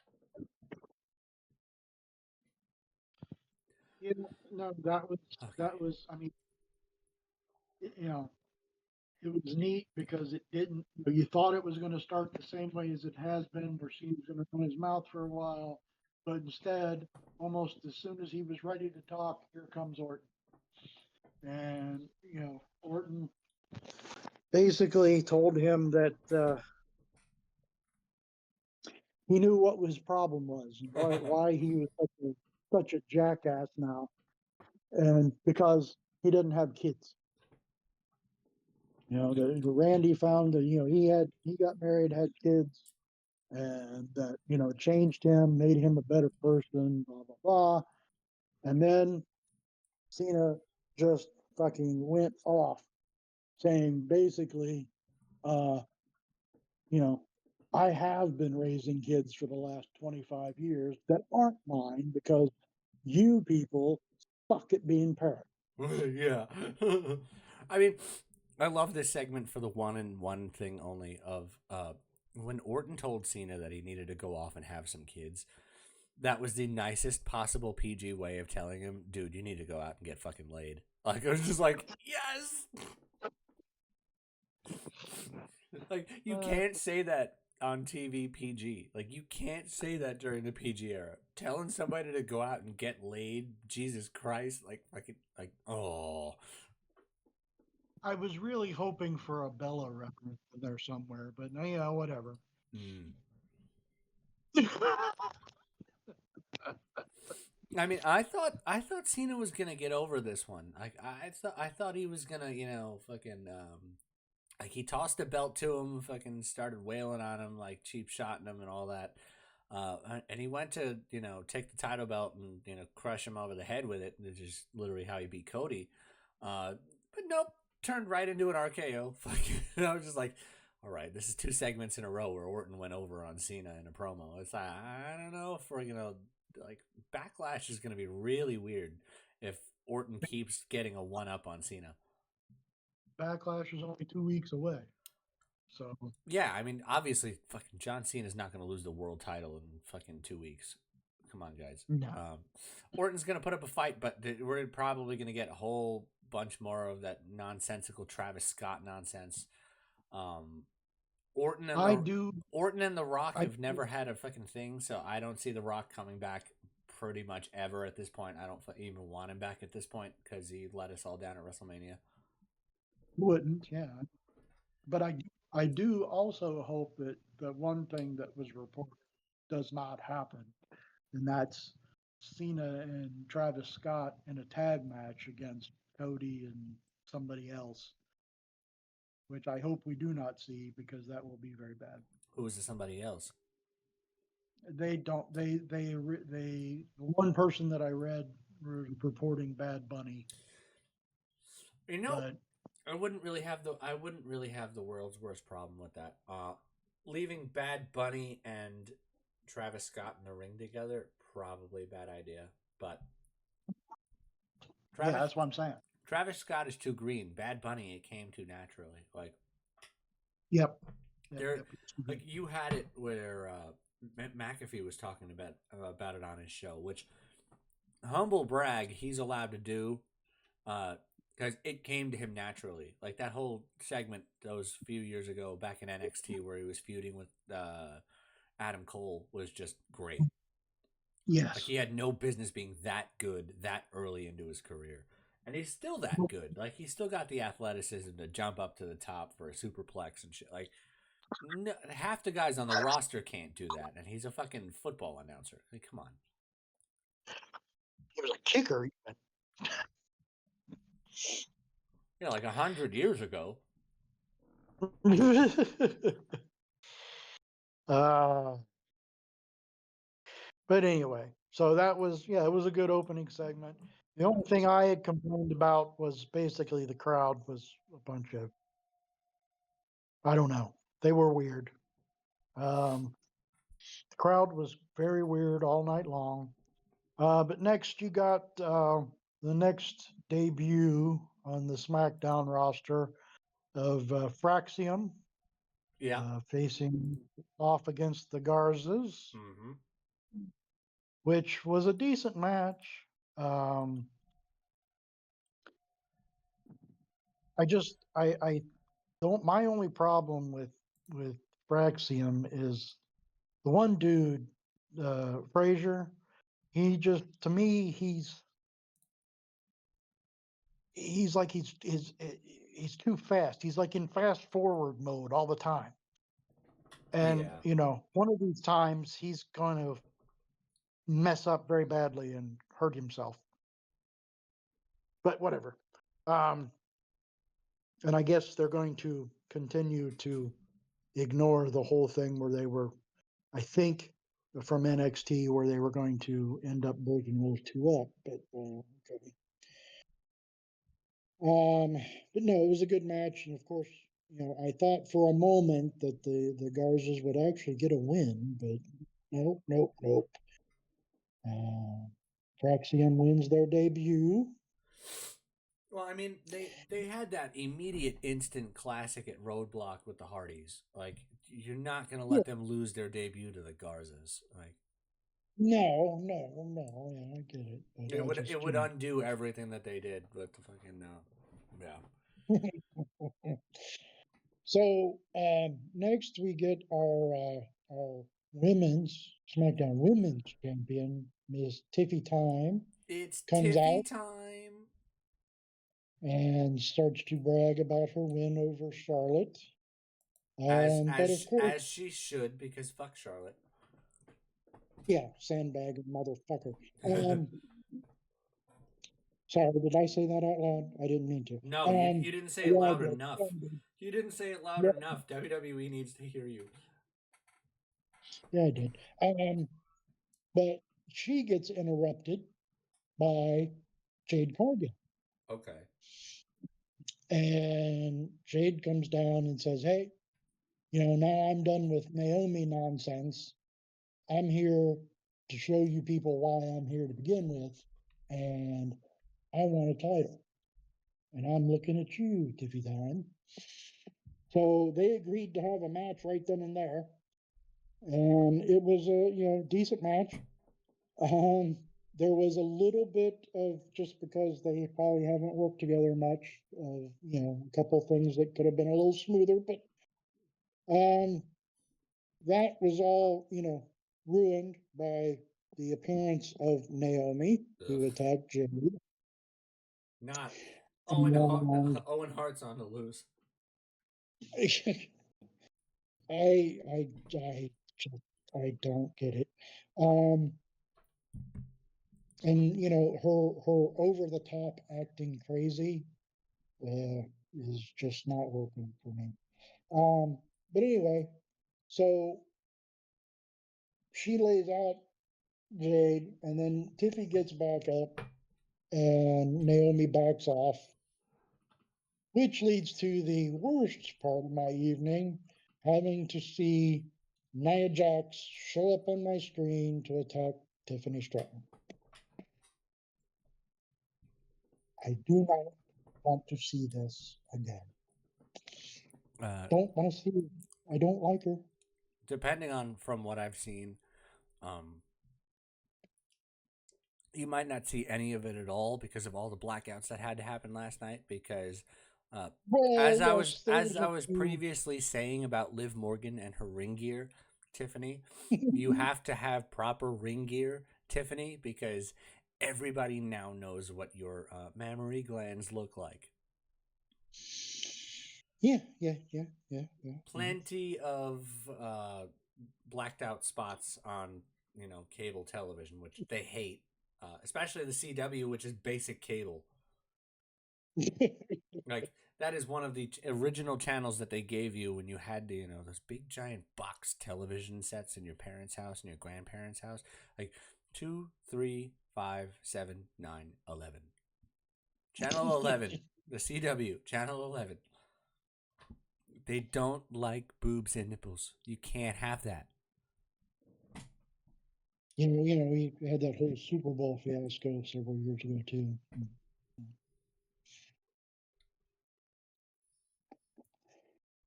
Yeah, no, that was Okay. that was. I mean, you know, it was neat because it didn't. You thought it was going to start the same way as it has been, where she was going to run his mouth for a while, but instead, almost as soon as he was ready to talk, here comes Orton, and Orton basically told him that he knew what his problem was and why he was such a jackass now, and because he didn't have kids. Randy found that he got married, had kids, and that changed him, made him a better person, blah blah blah. And then Cena just fucking went off, saying basically, uh, you know, I have been raising kids for the last 25 years that aren't mine because you people suck at being parents. Yeah. I mean, I love this segment for the one and one thing only of when Orton told Cena that he needed to go off and have some kids. That was the nicest possible PG way of telling him, dude, you need to go out and get fucking laid. Like, it was just like, yes! Like, you Uh, can't say that on TV PG. Like, you can't say that during the PG era. Telling somebody to go out and get laid, Jesus Christ, like, fucking, like, oh. I was really hoping for a Bella reference in there somewhere, but whatever. Mm. I mean, I thought Cena was gonna get over this one. I thought he was gonna, fucking like he tossed the belt to him, fucking started wailing on him, like cheap shotting him and all that. And he went to take the title belt and crush him over the head with it, which is literally how he beat Cody. But nope, turned right into an RKO. Fucking, I was just like, all right, this is two segments in a row where Orton went over on Cena in a promo. It's like I don't know if we're gonna like Backlash is gonna be really weird if Orton keeps getting a one up on Cena. Backlash is only 2 weeks away, so Yeah, I mean, obviously, fucking John Cena is not going to lose the world title in fucking 2 weeks. Come on, guys. no. Um, Orton's going to put up a fight, but we're probably going to get a whole bunch more of that nonsensical Travis Scott nonsense. Um, Orton and I the do. Orton and the Rock I have never had a fucking thing, so I don't see the Rock coming back pretty much ever at this point. I don't even want him back at this point because he let us all down at WrestleMania. wouldn't, yeah, but I do also hope that the one thing that was reported does not happen, and that's Cena and Travis Scott in a tag match against Cody and somebody else, which I hope we do not see because that will be very bad. Who is somebody else? They don't. They. The one person that I read was reporting Bad Bunny, You know, but I wouldn't really have the world's worst problem with that. Leaving Bad Bunny and Travis Scott in the ring together, probably a bad idea. But yeah, Travis that's what I'm saying. Travis Scott is too green. Bad Bunny it came too naturally. Like Yep. Yep. there, Yep. like you had it where McAfee was talking about it on his show, which humble brag he's allowed to do because it came to him naturally. Like that whole segment those few years ago back in NXT where he was feuding with Adam Cole was just great. Like Yes. he had no business being that good that early into his career. And he's still that good. Like he's still got the athleticism to jump up to the top for a superplex and shit. Like no, half the guys on the roster can't do that, and he's a fucking football announcer. Like, come on. He was a kicker. Yeah, like 100 years ago. uh, but anyway, so that was it was a good opening segment. The only thing I had complained about was basically the crowd was a bunch of I don't know. They were weird. The crowd was very weird all night long. But next you got the next debut. on the SmackDown roster of Fraxium Yeah. facing off against the Garzas, Mm-hmm. which was a decent match. Um, I don't. My only problem with Fraxium is the one dude, Frazier. He just, to me, he's like he's too fast. He's like in fast forward mode all the time. And Yeah. one of these times he's going to mess up very badly and hurt himself. But whatever. Um, and I guess they're going to continue to ignore the whole thing where they were, I think, from NXT, where they were going to end up breaking those two up. But okay. Um, but no, it was a good match, and of course, I thought for a moment that the Garzas would actually get a win, but nope, nope, nope. Uh, Praxium wins their debut. Well, I mean, they had that immediate instant classic at Roadblock with the Hardys. Like, you're not gonna Yeah. let them lose their debut to the Garzas. Like, No, no, no. Yeah, I get it, but it I would it just, would undo everything that they did with the fucking yeah. So next we get our women's SmackDown Women's Champion, Miss Tiffy Time, It's comes Tiffy out time. and starts to brag about her win over Charlotte. As But of as course, as she should, because fuck Charlotte. yeah, sandbag motherfucker. Um, Sorry, did I say that out loud? I didn't mean to. No, you didn't say it Yeah, I loud did. enough. Yeah, I did. You didn't say it loud Yeah, enough. WWE needs to hear you. yeah, I did. But she gets interrupted by Jade Cargill. Okay. And Jade comes down and says, "Hey, now I'm done with Naomi nonsense. I'm here to show you people why I'm here to begin with. And I want a title. And I'm looking at you, Tiffy Time." So they agreed to have a match right then and there. And it was a decent match. Um, there was a little bit of, just because they probably haven't worked together much, of a couple of things that could have been a little smoother, but um, that was all ruined by the appearance of Naomi, Ugh. who attacked Jade. Not And Owen Hart's on the loose. I just, I don't get it. Um, and her over the top acting crazy is just not working for me. But anyway, so she lays out Jade, and then Tiffy gets back up, and Naomi backs off, which leads to the worst part of my evening, having to see Nia Jax show up on my screen to attack Tiffany Stratton. I do not want to see this again. Uh, Don't want to see it. I don't like her. Depending on from what I've seen, um, you might not see any of it at all because of all the blackouts that had to happen last night. Because uh, Well, there as was I a was few. previously saying about Liv Morgan and her ring gear, Tiffany, you have to have proper ring gear, Tiffany, because everybody now knows what your mammary glands look like. Yeah, yeah, yeah, yeah, yeah, yeah. Plenty of blacked out spots on cable television, which they hate, especially the CW, which is basic cable. Like that is one of the original channels that they gave you when you had to, those big giant box television sets in your parents' house and your grandparents' house. Like 2, 3, 5, 7, 9, 11. Channel 11, the CW, Channel 11. They don't like boobs and nipples. You can't have that. We had that whole Super Bowl fiasco several years ago too.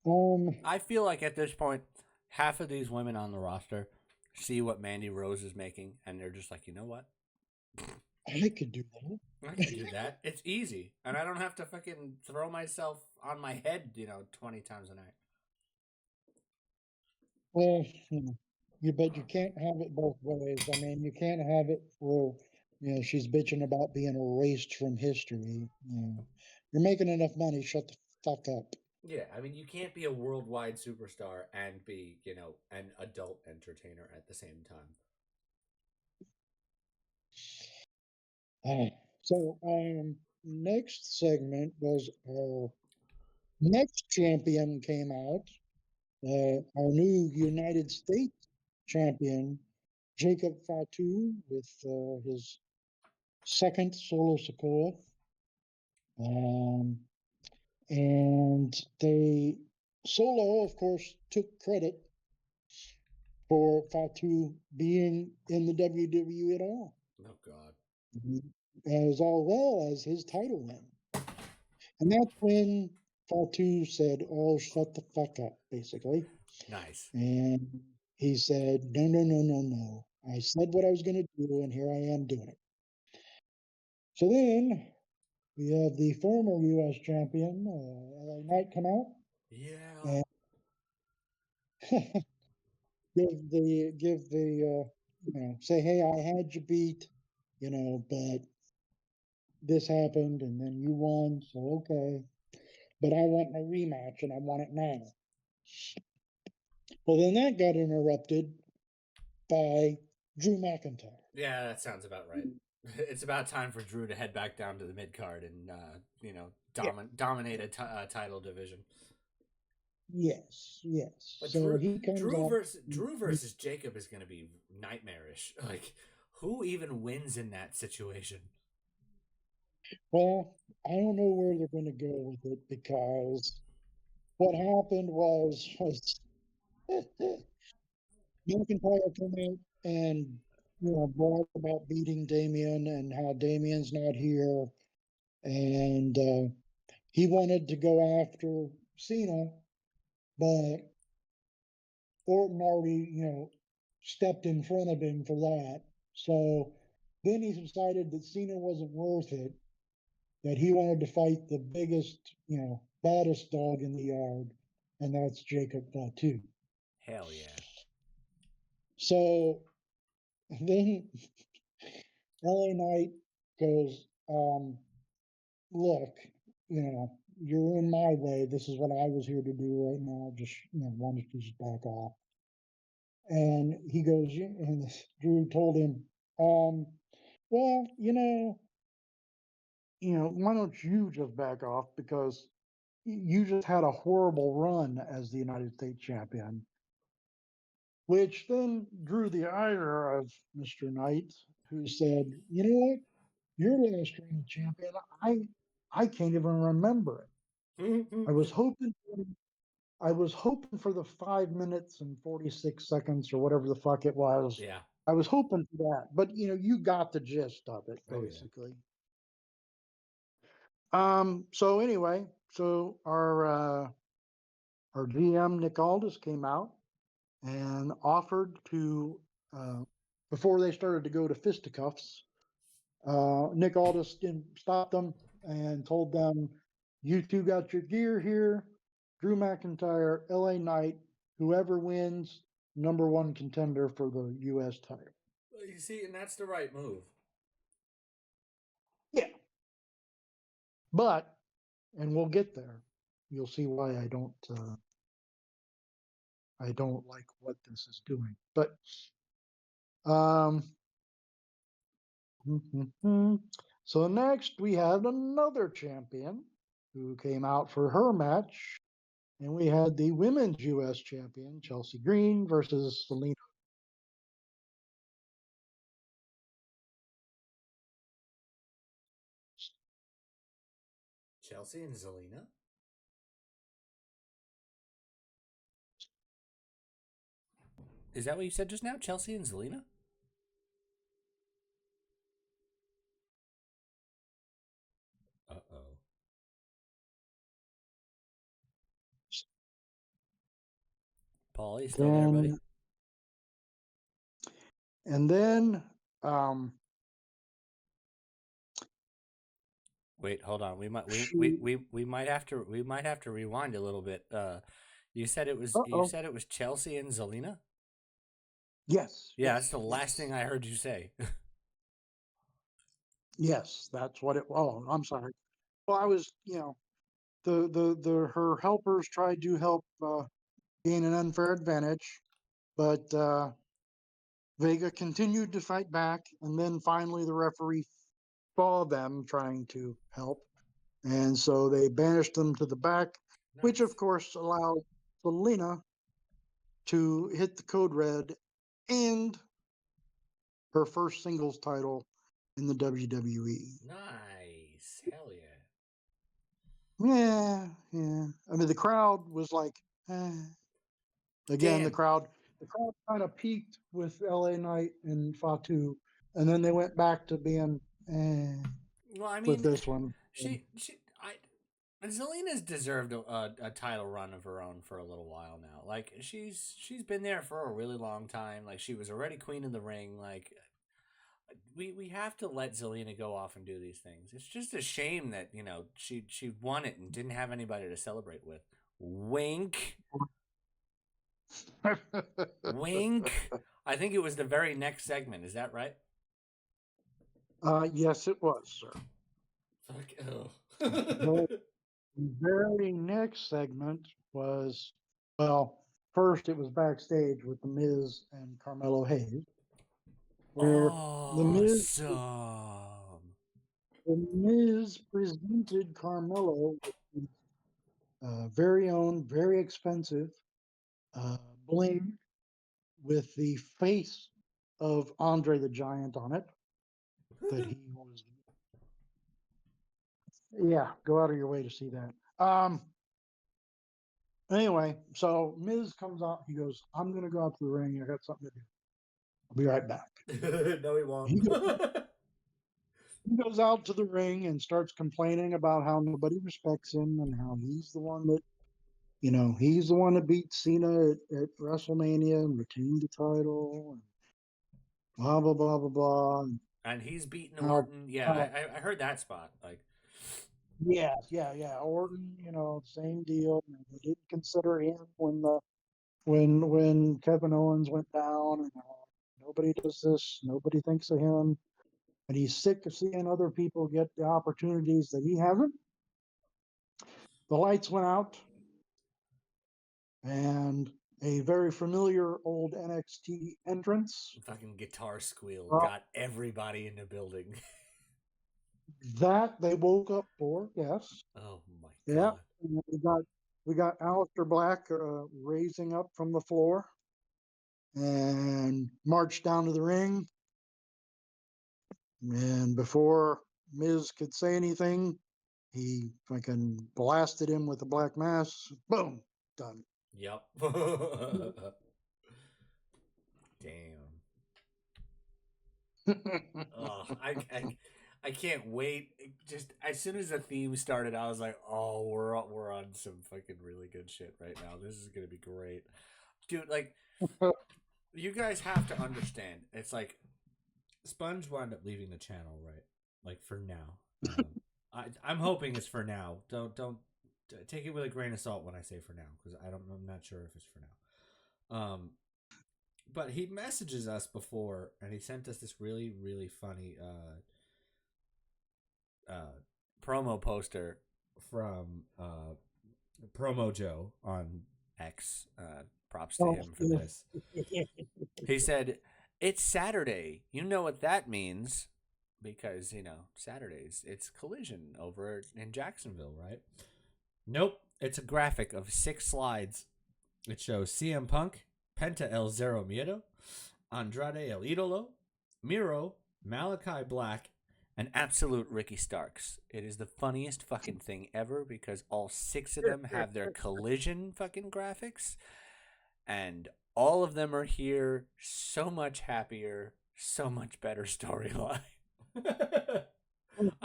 Um, I feel like at this point, half of these women on the roster see what Mandy Rose is making, and they're just like, you know what? I could do I that. could do that. It's easy, and I don't have to fucking throw myself on my head, 20 times a night. Well, you but you can't have it both ways. I mean, you can't have it for, she's bitching about being erased from history. You're making enough money. Shut the fuck up. Yeah, I mean, you can't be a worldwide superstar and be, an adult entertainer at the same time. Ah, so, next segment was our next champion came out. Our new United States champion, Jacob Fatu, with his second solo Sokoa. Um, and they Solo, of course, took credit for Fatu being in the WWE at all, Oh God, as well as his title win. And that's when Fatu said, "Oh, shut the fuck up," basically. nice. And he said, "No, no, no, no, no. I said what I was going to do, and here I am doing it." So then we have the former U.S. champion, LA Knight, come out Yeah. and give the say, "Hey, I had you beat, but this happened, and then you won, so okay. But I want my rematch, and I want it now." Well, then that got interrupted by Drew McIntyre. Yeah, that sounds about right. It's about time for Drew to head back down to the mid card and Yeah. dominate a title division. Yes, yes. But So he comes out. Drew versus Jacob is going to be nightmarish. Like, who even wins in that situation? Well, I don't know where they're going to go with it because what happened was McIntyre came out and brag about beating Damien and how Damien's not here, and he wanted to go after Cena, but Orton already stepped in front of him for that. So then he decided that Cena wasn't worth it, that he wanted to fight the biggest, baddest dog in the yard, and that's Jacob too. Hell yeah. So then LA Knight goes, look, you're in my way. This is what I was here to do right now. Just, wanted to just back off. And he goes, and Drew told him, well, why don't you just back off because you just had a horrible run as the United States champion, which then drew the ire of Mr. Knight, who said, you know what? Your last reign of champion, I can't even remember it. I was hoping I was hoping for the 5 minutes and 46 seconds or whatever the fuck it was. Yeah. I was hoping for that, but you got the gist of it Oh yeah. basically. So anyway, so our GM Nick Aldis came out and offered to before they started to go to fisticuffs. Nick Aldis stopped them and told them, "You two got your gear here. Drew McIntyre, LA Knight, whoever wins, number one contender for the U.S. title." You see, and that's the right move. Yeah, but and we'll get there. You'll see why I don't like what this is doing. But um, so next we had another champion who came out for her match, and we had the women's U.S. champion Chelsea Green versus Selena. Chelsea and Zelina? Is that what you said just now? Chelsea and Zelina? Uh oh. Paul, you still there, buddy? Then and then um, Wait, hold on. she. We might have to rewind a little bit. You Uh-oh. said it was Chelsea and Zelina? Yes, Yeah, that's the yes, last yes, thing I heard you say. yes. That's what it. Oh, I'm sorry. Well, I was, the her helpers tried to help gain an unfair advantage, but Vega continued to fight back, and then finally the referee saw them trying to help, and so they banished them to the back, which of Nice. course allowed Selena to hit the code red and her first singles title in the WWE. Nice. Hell yeah. Yeah, yeah. I mean, the crowd was like, eh. Again, Dan. the crowd kind of peaked with LA Knight and Fatu, and then they went back to being Well, I with mean, this one. I Zelina's deserved a title run of her own for a little while now. Like she's been there for a really long time. Like she was already queen in the ring. Like we have to let Zelina go off and do these things. It's just a shame that she won it and didn't have anybody to celebrate with. Wink, wink. I think it was the very next segment. Is that right? Yes, it was, sir. Fuck. The Oh. very next segment was, well, first it was backstage with The Miz and Carmelo Hayes, where The Miz, Awesome. the Miz presented Carmelo with his very own, very expensive uh, bling with the face of Andre the Giant on it. That he was, yeah, go out of your way to see that. Anyway, so Miz comes out. He goes, "I'm gonna go out to the ring. I got something to do. I'll be right back." No, he won't. He goes, he goes out to the ring and starts complaining about how nobody respects him and how he's the one that, he's the one that beat Cena at WrestleMania and retained the title and blah blah blah blah blah. And And he's beaten how, Orton. Yeah, how I heard that spot. Like, yeah, yeah, yeah. Orton, same deal. They didn't consider him when Kevin Owens went down, and nobody does this, nobody thinks of him, and he's sick of seeing other people get the opportunities that he hasn't. The lights went out, and a very familiar old NXT entrance. fucking guitar squeal Uh, got everybody in the building. that they woke up for, yes, Oh my yeah. god. And we got Aleister Black raising up from the floor and marched down to the ring. And before Miz could say anything, he fucking blasted him with the black mass. Boom, done. Yep. Damn. Oh, I can't wait. Just as soon as the theme started, I was like, "Oh, we're on some fucking really good shit right now. This is gonna be great, dude." Like, you guys have to understand. It's like Sponge wound up leaving the channel, right? Like for now. I'm hoping it's for now. Don't take it with a grain of salt when I say for now, because I'm not sure if it's for now. But he messages us before, and he sent us this really funny promo poster from Promo Joe on X. Props to Oh, him for this. He said, "It's Saturday. You know what that means." Because, Saturdays, it's Collision over in Jacksonville, right? Nope. It's a graphic of 6 slides. It shows CM Punk, Penta El Zero Miedo, Andrade El Idolo, Miro, Malachi Black, and absolute Ricky Starks. It is the funniest fucking thing ever because all 6 of them have their Collision fucking graphics, and all of them are here, so much happier, so much better storyline.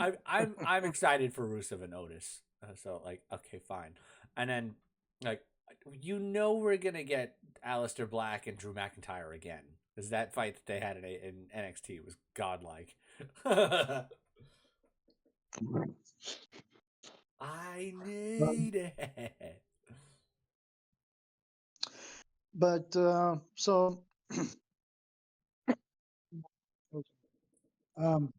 I'm excited for Rusev and Otis. So like, okay, fine. And then like You know we're gonna get Aleister Black and Drew McIntyre again, because that fight that they had in NXT was godlike. I Um, need it. but so um,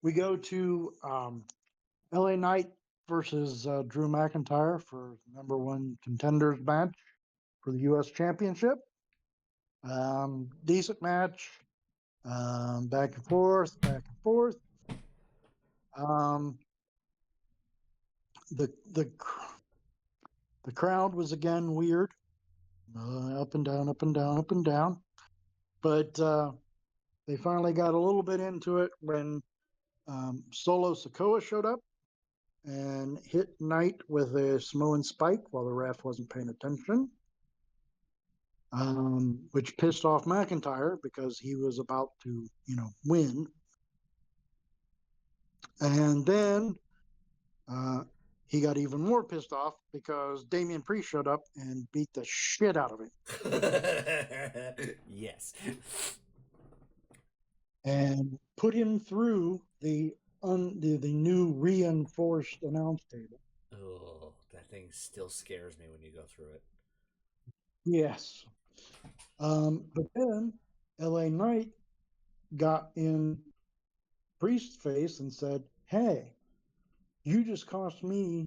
we go to LA Knight versus Drew McIntyre for number one contenders match for the U.S. Championship. Decent match, back and forth, back and forth. Um, the crowd was again weird, up and down, up and down, up and down. But they finally got a little bit into it when Solo Sokoa showed up and hit Knight with a Samoan spike while the ref wasn't paying attention, which pissed off McIntyre because he was about to, win. And then uh, he got even more pissed off because Damian Priest showed up and beat the shit out of him Yes. and put him through the new reinforced announce table. Oh, that thing still scares me when you go through it. Yes. But then LA Knight got in Priest's face and said, "Hey, you just cost me,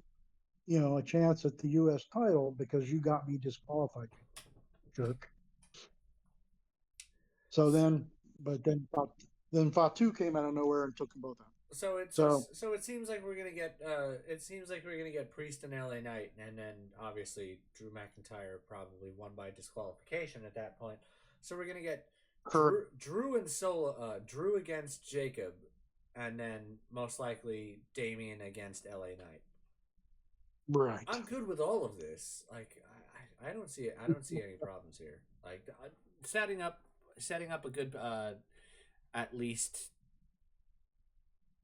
a chance at the U.S. title because you got me disqualified, jerk." So then, but then Fatu came out of nowhere and took them both out. So So it seems like we're gonna get Priest and LA Knight, and then obviously Drew McIntyre probably won by disqualification at that point. So we're gonna get her Drew against Jacob, and then most likely Damien against LA Knight. right. I'm good with all of this. Like I don't see it. I don't see any problems here. Like setting up setting up a good at least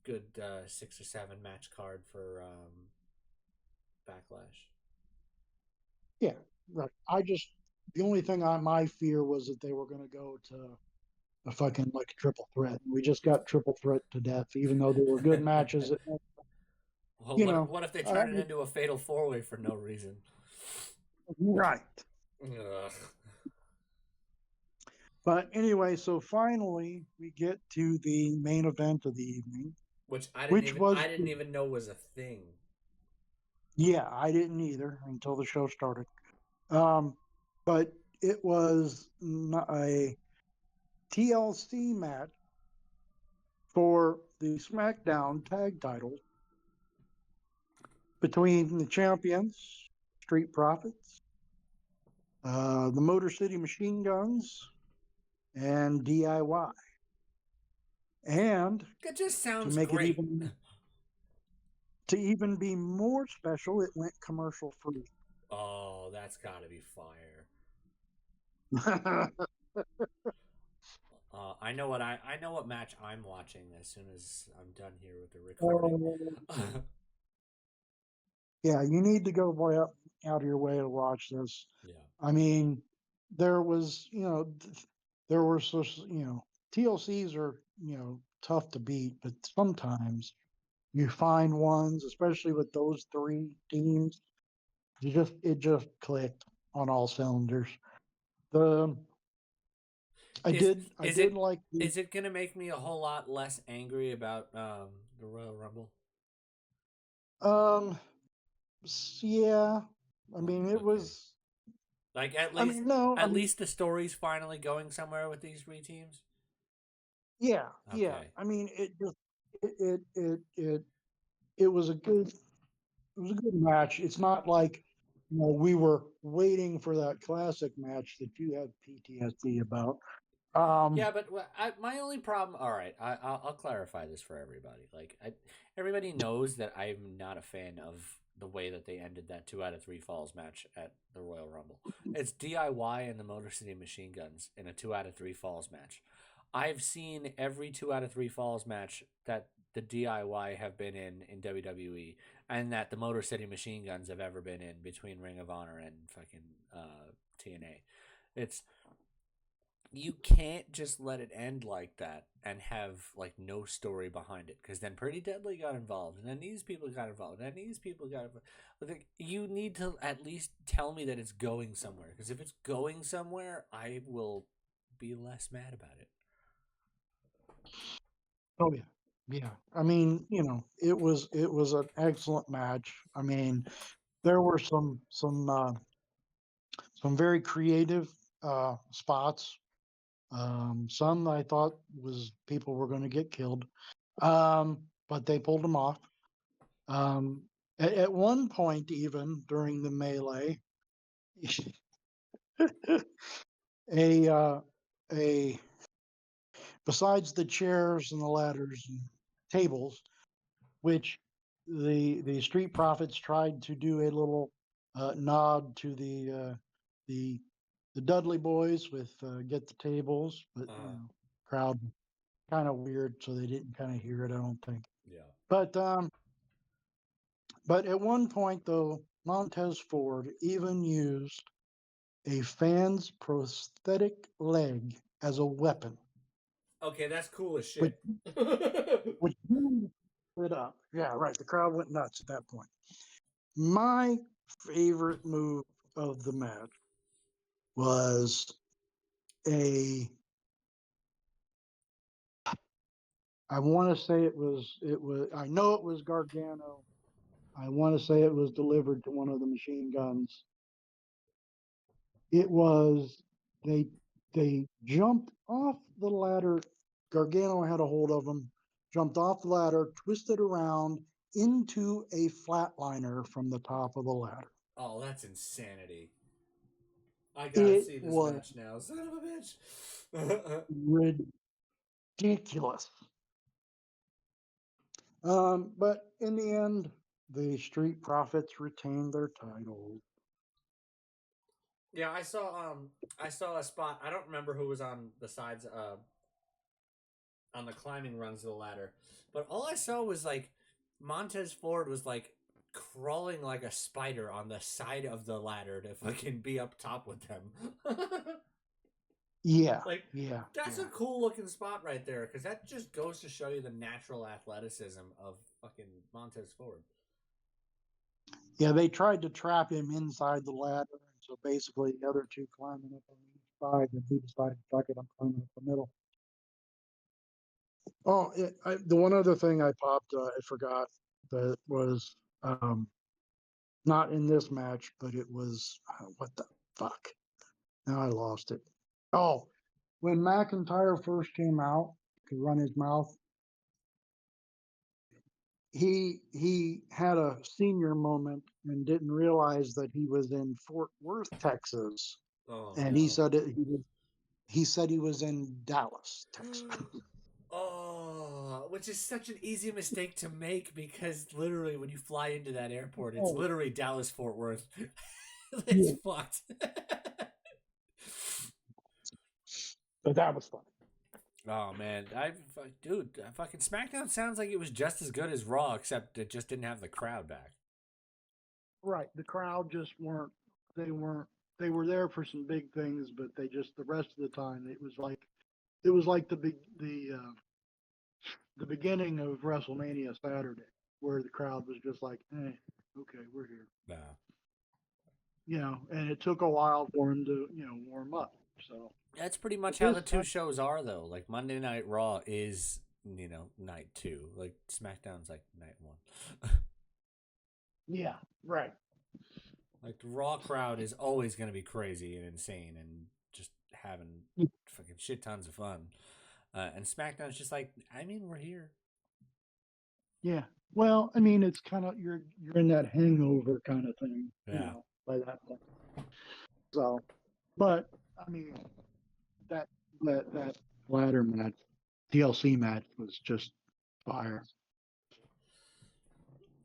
good 6 or 7 match card for Backlash. Yeah, right. The only thing my fear was that they were going to go to a fucking like triple threat. We just got triple threat to death, even though they were good matches. Well, You know, what if they uh, turn it into a fatal 4-way for no reason? right. Ugh. But anyway, so finally we get to the main event of the evening, Which which I was, didn't even know was a thing. yeah, I didn't either until the show started. Um, but it was a TLC match for the SmackDown tag titles between the champions, Street Profits, the Motor City Machine Guns, and DIY. And It just to sounds make it great. even be more special, it went commercial free. Oh, that's got to be fire. I know what match I'm watching as soon as I'm done here with the recording. Yeah, you need to go out of your way to watch this. Yeah. I mean, there was, there were so, TLCs are, tough to beat, but sometimes you find ones, especially with those three teams, it just clicked on all cylinders. The I Is did like the it gonna make me a whole lot less angry about the Royal Rumble? um yeah. I Oh, mean, it okay. was. Like I mean, no. I at mean, least the story's finally going somewhere with these three teams. yeah, yeah. Okay. I mean, it was a good match. It's not like we were waiting for that classic match that you had PTSD about. Um, Yeah, but my only problem. All right, I'll clarify this for everybody. Like, everybody knows that I'm not a fan of the way that they ended that 2 out of 3 falls match at the Royal Rumble. It's DIY and the Motor City Machine Guns in a 2 out of 3 falls match. I've seen every 2 out of 3 falls match that the DIY have been in WWE, and that the Motor City Machine Guns have ever been in between Ring of Honor and fucking TNA. It's you can't just let it end like that and have like no story behind it, because then Pretty Deadly got involved, and then these people got involved, and then these people got involved. Like, you need to at least tell me that it's going somewhere, because if it's going somewhere, I will be less mad about it. Oh yeah, yeah. I mean, it was an excellent match. I mean, there were some very creative spots. Some I thought was people were going to get killed, but they pulled them off. Um, at one point, even during the melee, a a besides the chairs and the ladders and tables, which the Street Profits tried to do a little nod to the the Dudley Boys with get the tables, but Uh, crowd kind of weird, so they didn't kind of hear it. I don't think. yeah. But but at one point though, Montez Ford even used a fan's prosthetic leg as a weapon, Okay, that's cool as which shit. which really lit up. Yeah, right. The crowd went nuts at that point. My favorite move of the match was a I want to say it was I know it was Gargano. I want to say it was delivered to one of the machine guns. It was they they jumped off the ladder. Gargano had a hold of them, jumped off the ladder, twisted around into a flatliner from the top of the ladder. Oh, that's insanity. I gotta It see this was match now. Son of a bitch. ridiculous. But in the end, the Street Profits retained their titles. Yeah, I saw a spot. I don't remember who was on the sides on the climbing rungs of the ladder, but all I saw was like Montez Ford was like crawling like a spider on the side of the ladder to fucking be up top with them. Yeah, Like, yeah, that's a yeah. cool looking spot right there, because that just goes to show you the natural athleticism of fucking Montez Ford. Yeah, they tried to trap him inside the ladder. And so basically, the other two climbing up on each side, and he decided, fuck it, I'm climbing up the middle. Oh, the one other thing I popped, I forgot that was not in this match, but it was, what the fuck? Now I lost it. Oh, when McIntyre first came out to run his mouth, he had a senior moment and didn't realize that he was in Fort Worth, Texas, Oh and no. he said he was in Dallas, Texas. Oh, which is such an easy mistake to make, because literally when you fly into that airport, it's Oh, literally Dallas Fort Worth. It's yeah, fucked. but that was fun. Oh man, dude, fucking SmackDown sounds like it was just as good as Raw, except it just didn't have the crowd back. Right, the crowd just weren't. They weren't. They were there for some big things, but they just the rest of the time it was like the beginning of WrestleMania Saturday, where the crowd was just like, okay, we're here. Nah. And it took a while for him to, warm up. So, That's pretty but much how this the two time, shows are, though. Like Monday Night Raw is, night two. Like SmackDown's like night one. yeah, right. Like the Raw crowd is always going to be crazy and insane and just having fucking shit tons of fun. And SmackDown's just like, I mean, we're here. Yeah. Well, I mean, it's kind of you're in that hangover kind of thing, Yeah. by that point. So, but I mean, that that ladder match, DLC match was just fire.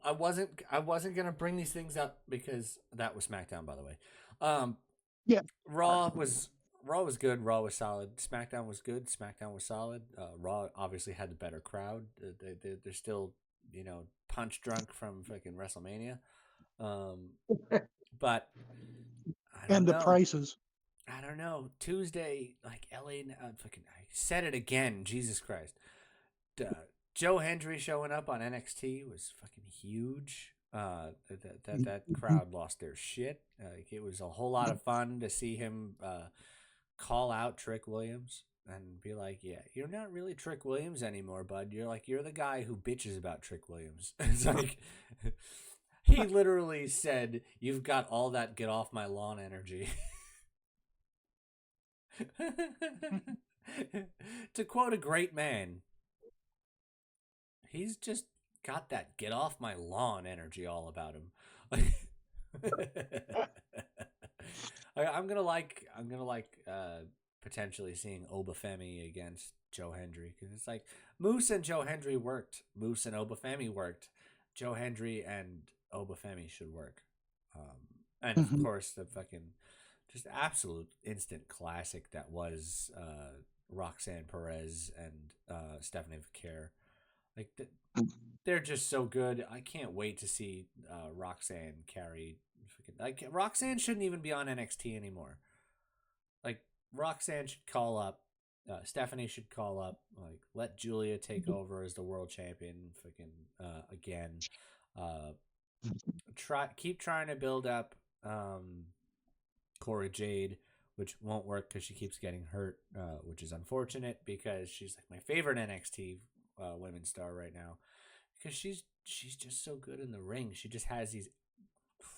I wasn't gonna bring these things up because that was SmackDown, by the way. Um, Yeah. Right. Raw was. Raw was good. Raw was solid. SmackDown was good. SmackDown was solid. Raw obviously had the better crowd. They're still, punch drunk from fucking WrestleMania. Um, but I don't And the know. prices. I don't know. Tuesday, like LA, fucking, I said it again. Jesus Christ. Joe Hendry showing up on NXT was fucking huge. That crowd lost their shit. It was a whole lot of fun to see him call out Trick Williams and be like, "Yeah, you're not really Trick Williams anymore, bud. You're the guy who bitches about Trick Williams." It's like he literally said, "You've got all that get off my lawn energy." To quote a great man, he's just got that get off my lawn energy all about him. I'm gonna like potentially seeing Obafemi against Joe Hendry because it's like Moose and Joe Hendry worked. Moose and Obafemi worked. Joe Hendry and Obafemi should work. And of course the fucking just absolute instant classic that was Roxanne Perez and Stephanie Vaquer. Like they're just so good. I can't wait to see Roxanne carry. Like Roxanne shouldn't even be on NXT anymore. Like Roxanne should call up. Stephanie should call up. Like let Julia take over as the world champion. Fucking again. Uh, keep trying to build up Cora Jade, which won't work because she keeps getting hurt, which is unfortunate because she's like my favorite NXT women's star right now because she's just so good in the ring. She just has these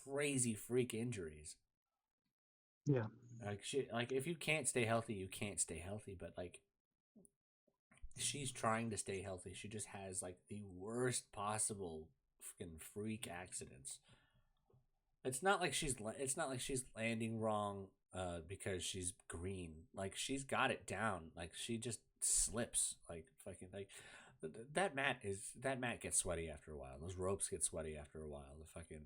crazy freak injuries. Yeah. Like if you can't stay healthy, you can't stay healthy. But like she's trying to stay healthy. She just has like the worst possible fucking freak accidents. It's not like she's landing wrong because she's green. Like she's got it down. Like she just slips. Like fucking like that mat gets sweaty after a while. Those ropes get sweaty after a while. The fucking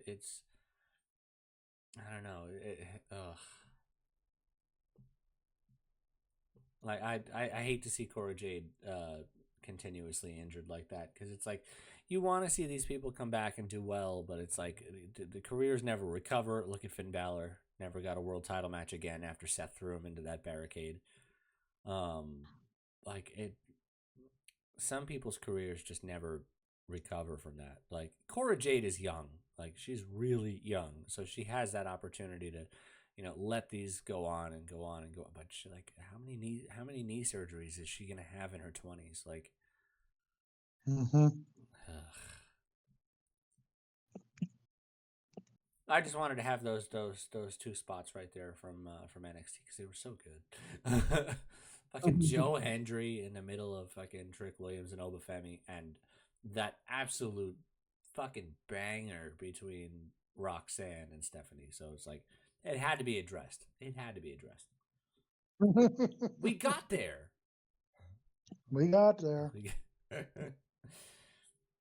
it's I don't know. Ugh. Like I hate to see Cora Jade continuously injured like that because it's like you want to see these people come back and do well, but it's like the careers never recover. Look at Finn Balor, never got a world title match again after Seth threw him into that barricade. Um, like it, some people's careers just never recover from that. Like Cora Jade is young, like she's really young, so she has that opportunity to, let these go on and go on and go on. But she, like, how many knee surgeries is she gonna have in her 20s? Like, Mm-hmm. I just wanted to have those two spots right there from NXT because they were so good. Fucking Joe Hendry in the middle of fucking Trick Williams and Obafemi, and that absolute fucking banger between Roxanne and Stephanie. So it's like it had to be addressed. It had to be addressed. We got there. We got there.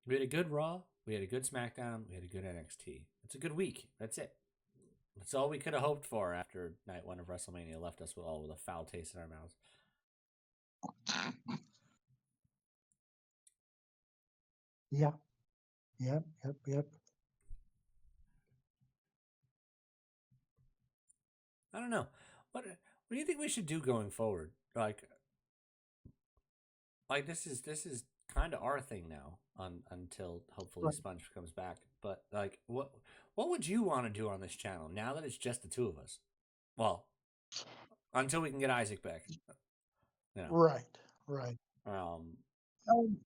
We had a good Raw. We had a good SmackDown. We had a good NXT. It's a good week. That's it. That's all we could have hoped for after night one of WrestleMania left us with a foul taste in our mouths. Yeah. Yep. Yep. Yep. I don't know. What do you think we should do going forward? Like this is kind of our thing now until hopefully Right. Sponge comes back. But like what would you want to do on this channel now that it's just the two of us? Well, until we can get Isaac back, you know. Right. Right. Um, Um,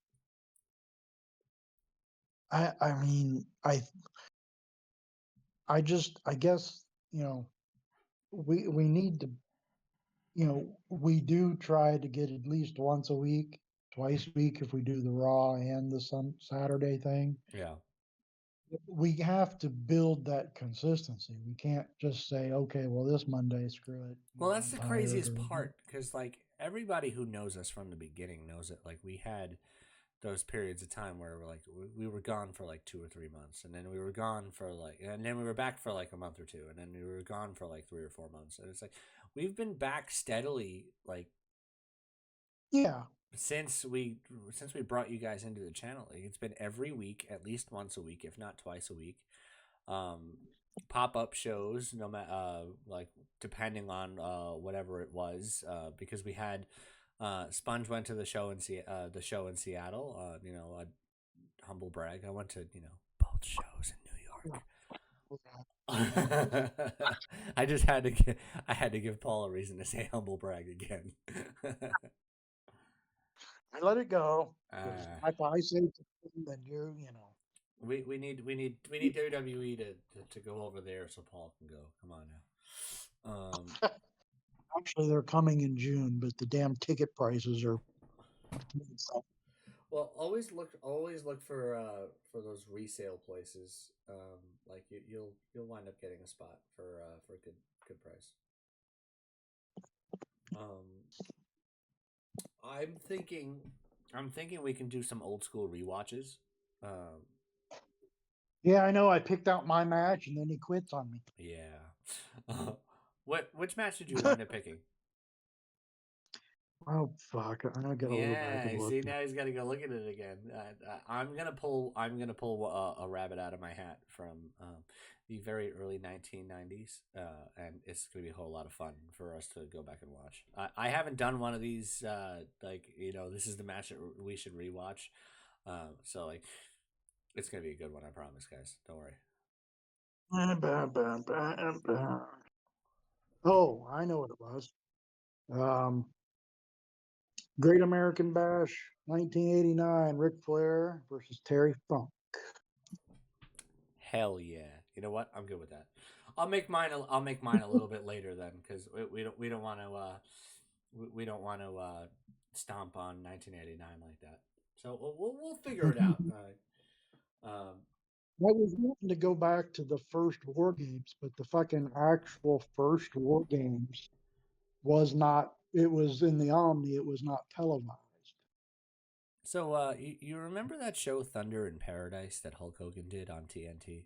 I mean, I guess, we need to, we do try to get at least once a week, twice a week if we do the Raw and the Saturday thing. yeah. We have to build that consistency. We can't just say, okay, well, this Monday, screw it. Well, that's I'm the tired. craziest part because like everybody who knows us from the beginning knows it. Like we had those periods of time where we're like we were gone for like 2 or 3 months, and then we were gone for like, and then we were back for like a month or two, and then we were gone for like 3 or 4 months, and it's like we've been back steadily like Yeah. since we brought you guys into the channel. Like, it's been every week, at least once a week, if not twice a week. Um, Pop-up shows, no matter like depending on whatever it was, because we had Sponge went to the show in Seattle. A humble brag, I went to both shows in New York. I just had to I had to give Paul a reason to say humble brag again. I let it go because uh, if I say something, then we need WWE to go over there so Paul can go. Come on now. actually they're coming in June, but the damn ticket prices are. Well, always look for those resale places. Like you'll wind up getting a spot for a good price. Um, I'm thinking I'm thinking we can do some old school rewatches. Um, Yeah, I know. I picked out my match and then he quits on me. yeah. Which match did you wind up picking? Oh fuck! I gotta go back Yeah, and look. see now he's got to go look at it again. I'm gonna pull a rabbit out of my hat from the very early 1990s, and it's gonna be a whole lot of fun for us to go back and watch. I haven't done one of these. This is the match that we should rewatch. So like, it's gonna be a good one. I promise, guys. Don't worry. Oh, I know what it was. Um, Great American Bash, 1989. Ric Flair versus Terry Funk. Hell yeah! You know what? I'm good with that. I'll make mine a little bit later then, because we don't want to we don't want to stomp on 1989 like that. So we'll figure it out. I was wanting to go back to the first War Games, but the fucking actual first War Games was not. It was in the Omni. It was not televised. So you remember that show Thunder in Paradise that Hulk Hogan did on TNT?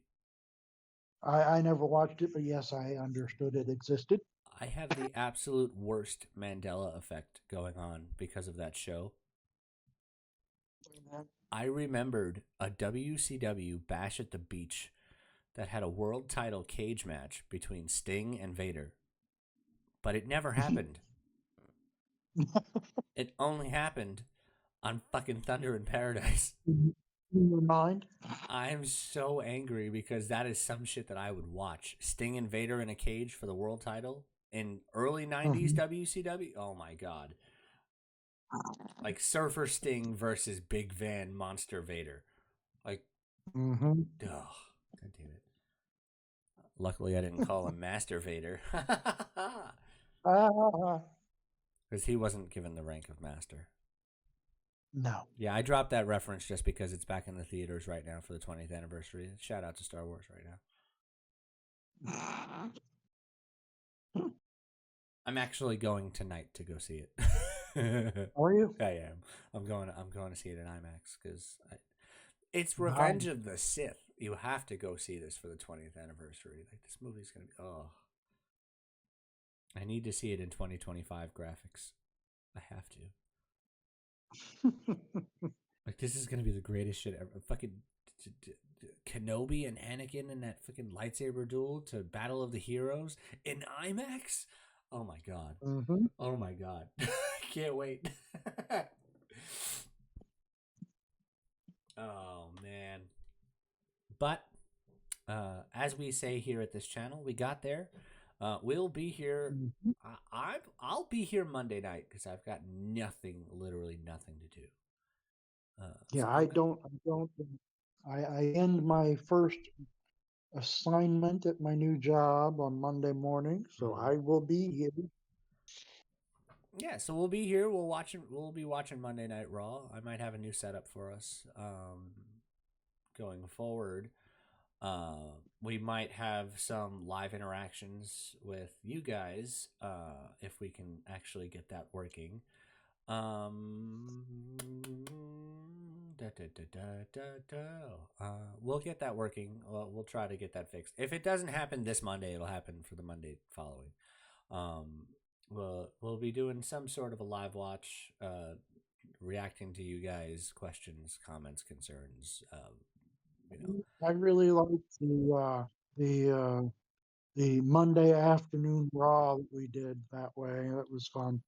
I never watched it, but yes, I understood it existed. I have the absolute worst Mandela effect going on because of that show. I remembered a WCW Bash at the Beach that had a world title cage match between Sting and Vader, but it never happened. It only happened on fucking Thunder in Paradise. In your mind? I'm so angry because that is some shit that I would watch. Sting and Vader in a cage for the world title in early 90s Mhm. WCW. Oh my god. Like Surfer Sting versus Big Van Monster Vader. Like, Mhm. ugh. God damn it. Luckily, I didn't call him Master Vader. Ah, Because he wasn't given the rank of Master. no. Yeah, I dropped that reference just because it's back in the theaters right now for the 20th anniversary. Shout out to Star Wars right now. I'm actually going tonight to go see it. Are you? I am. I'm going to see it in IMAX because it's Wow. Revenge of the Sith. You have to go see this for the 20th anniversary. Like, this movie's gonna be. Oh, I need to see it in 2025 graphics. I have to. Like, this is gonna be the greatest shit ever. Fucking Kenobi and Anakin in that fucking lightsaber duel to Battle of the Heroes in IMAX. Oh my god. Mhm. Oh my god. I can't wait. Oh man. But as we say here at this channel, we got there. We'll be here. Mhm. I'll be here Monday night because I've got nothing, literally nothing to do. Yeah, So I don't. I don't. I end my first assignment at my new job on Monday morning, so Mhm. I will be here. Yeah, so we'll be here. We'll be watching Monday Night Raw. I might have a new setup for us going forward. We might have some live interactions with you guys if we can actually get that working. Um, We'll get that working. We'll try to get that fixed. If it doesn't happen this Monday, it'll happen for the Monday following. Um, we'll be doing some sort of a live watch, reacting to you guys' questions, comments, concerns. You know, I really liked the the Monday afternoon Raw that we did that way. That was fun.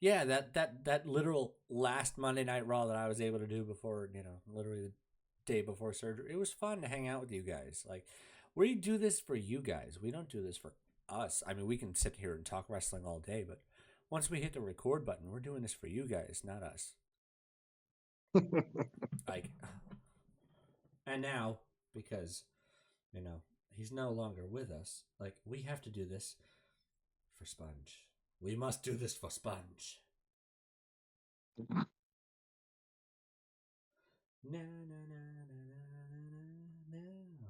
yeah, that literal last Monday Night Raw that I was able to do before, literally the day before surgery. It was fun to hang out with you guys. Like, we do this for you guys. We don't do this for us. I mean, we can sit here and talk wrestling all day, but once we hit the record button, we're doing this for you guys, not us. Like, and now because he's no longer with us, like we have to do this for Sponge. We must do this for Sponge. No, no, no, no, no, no, no.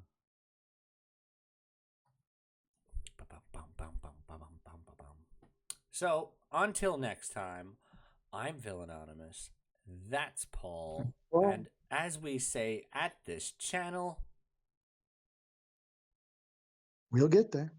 So until next time, I'm Villainonymous. That's Paul. Well, And as we say at this channel, we'll get there.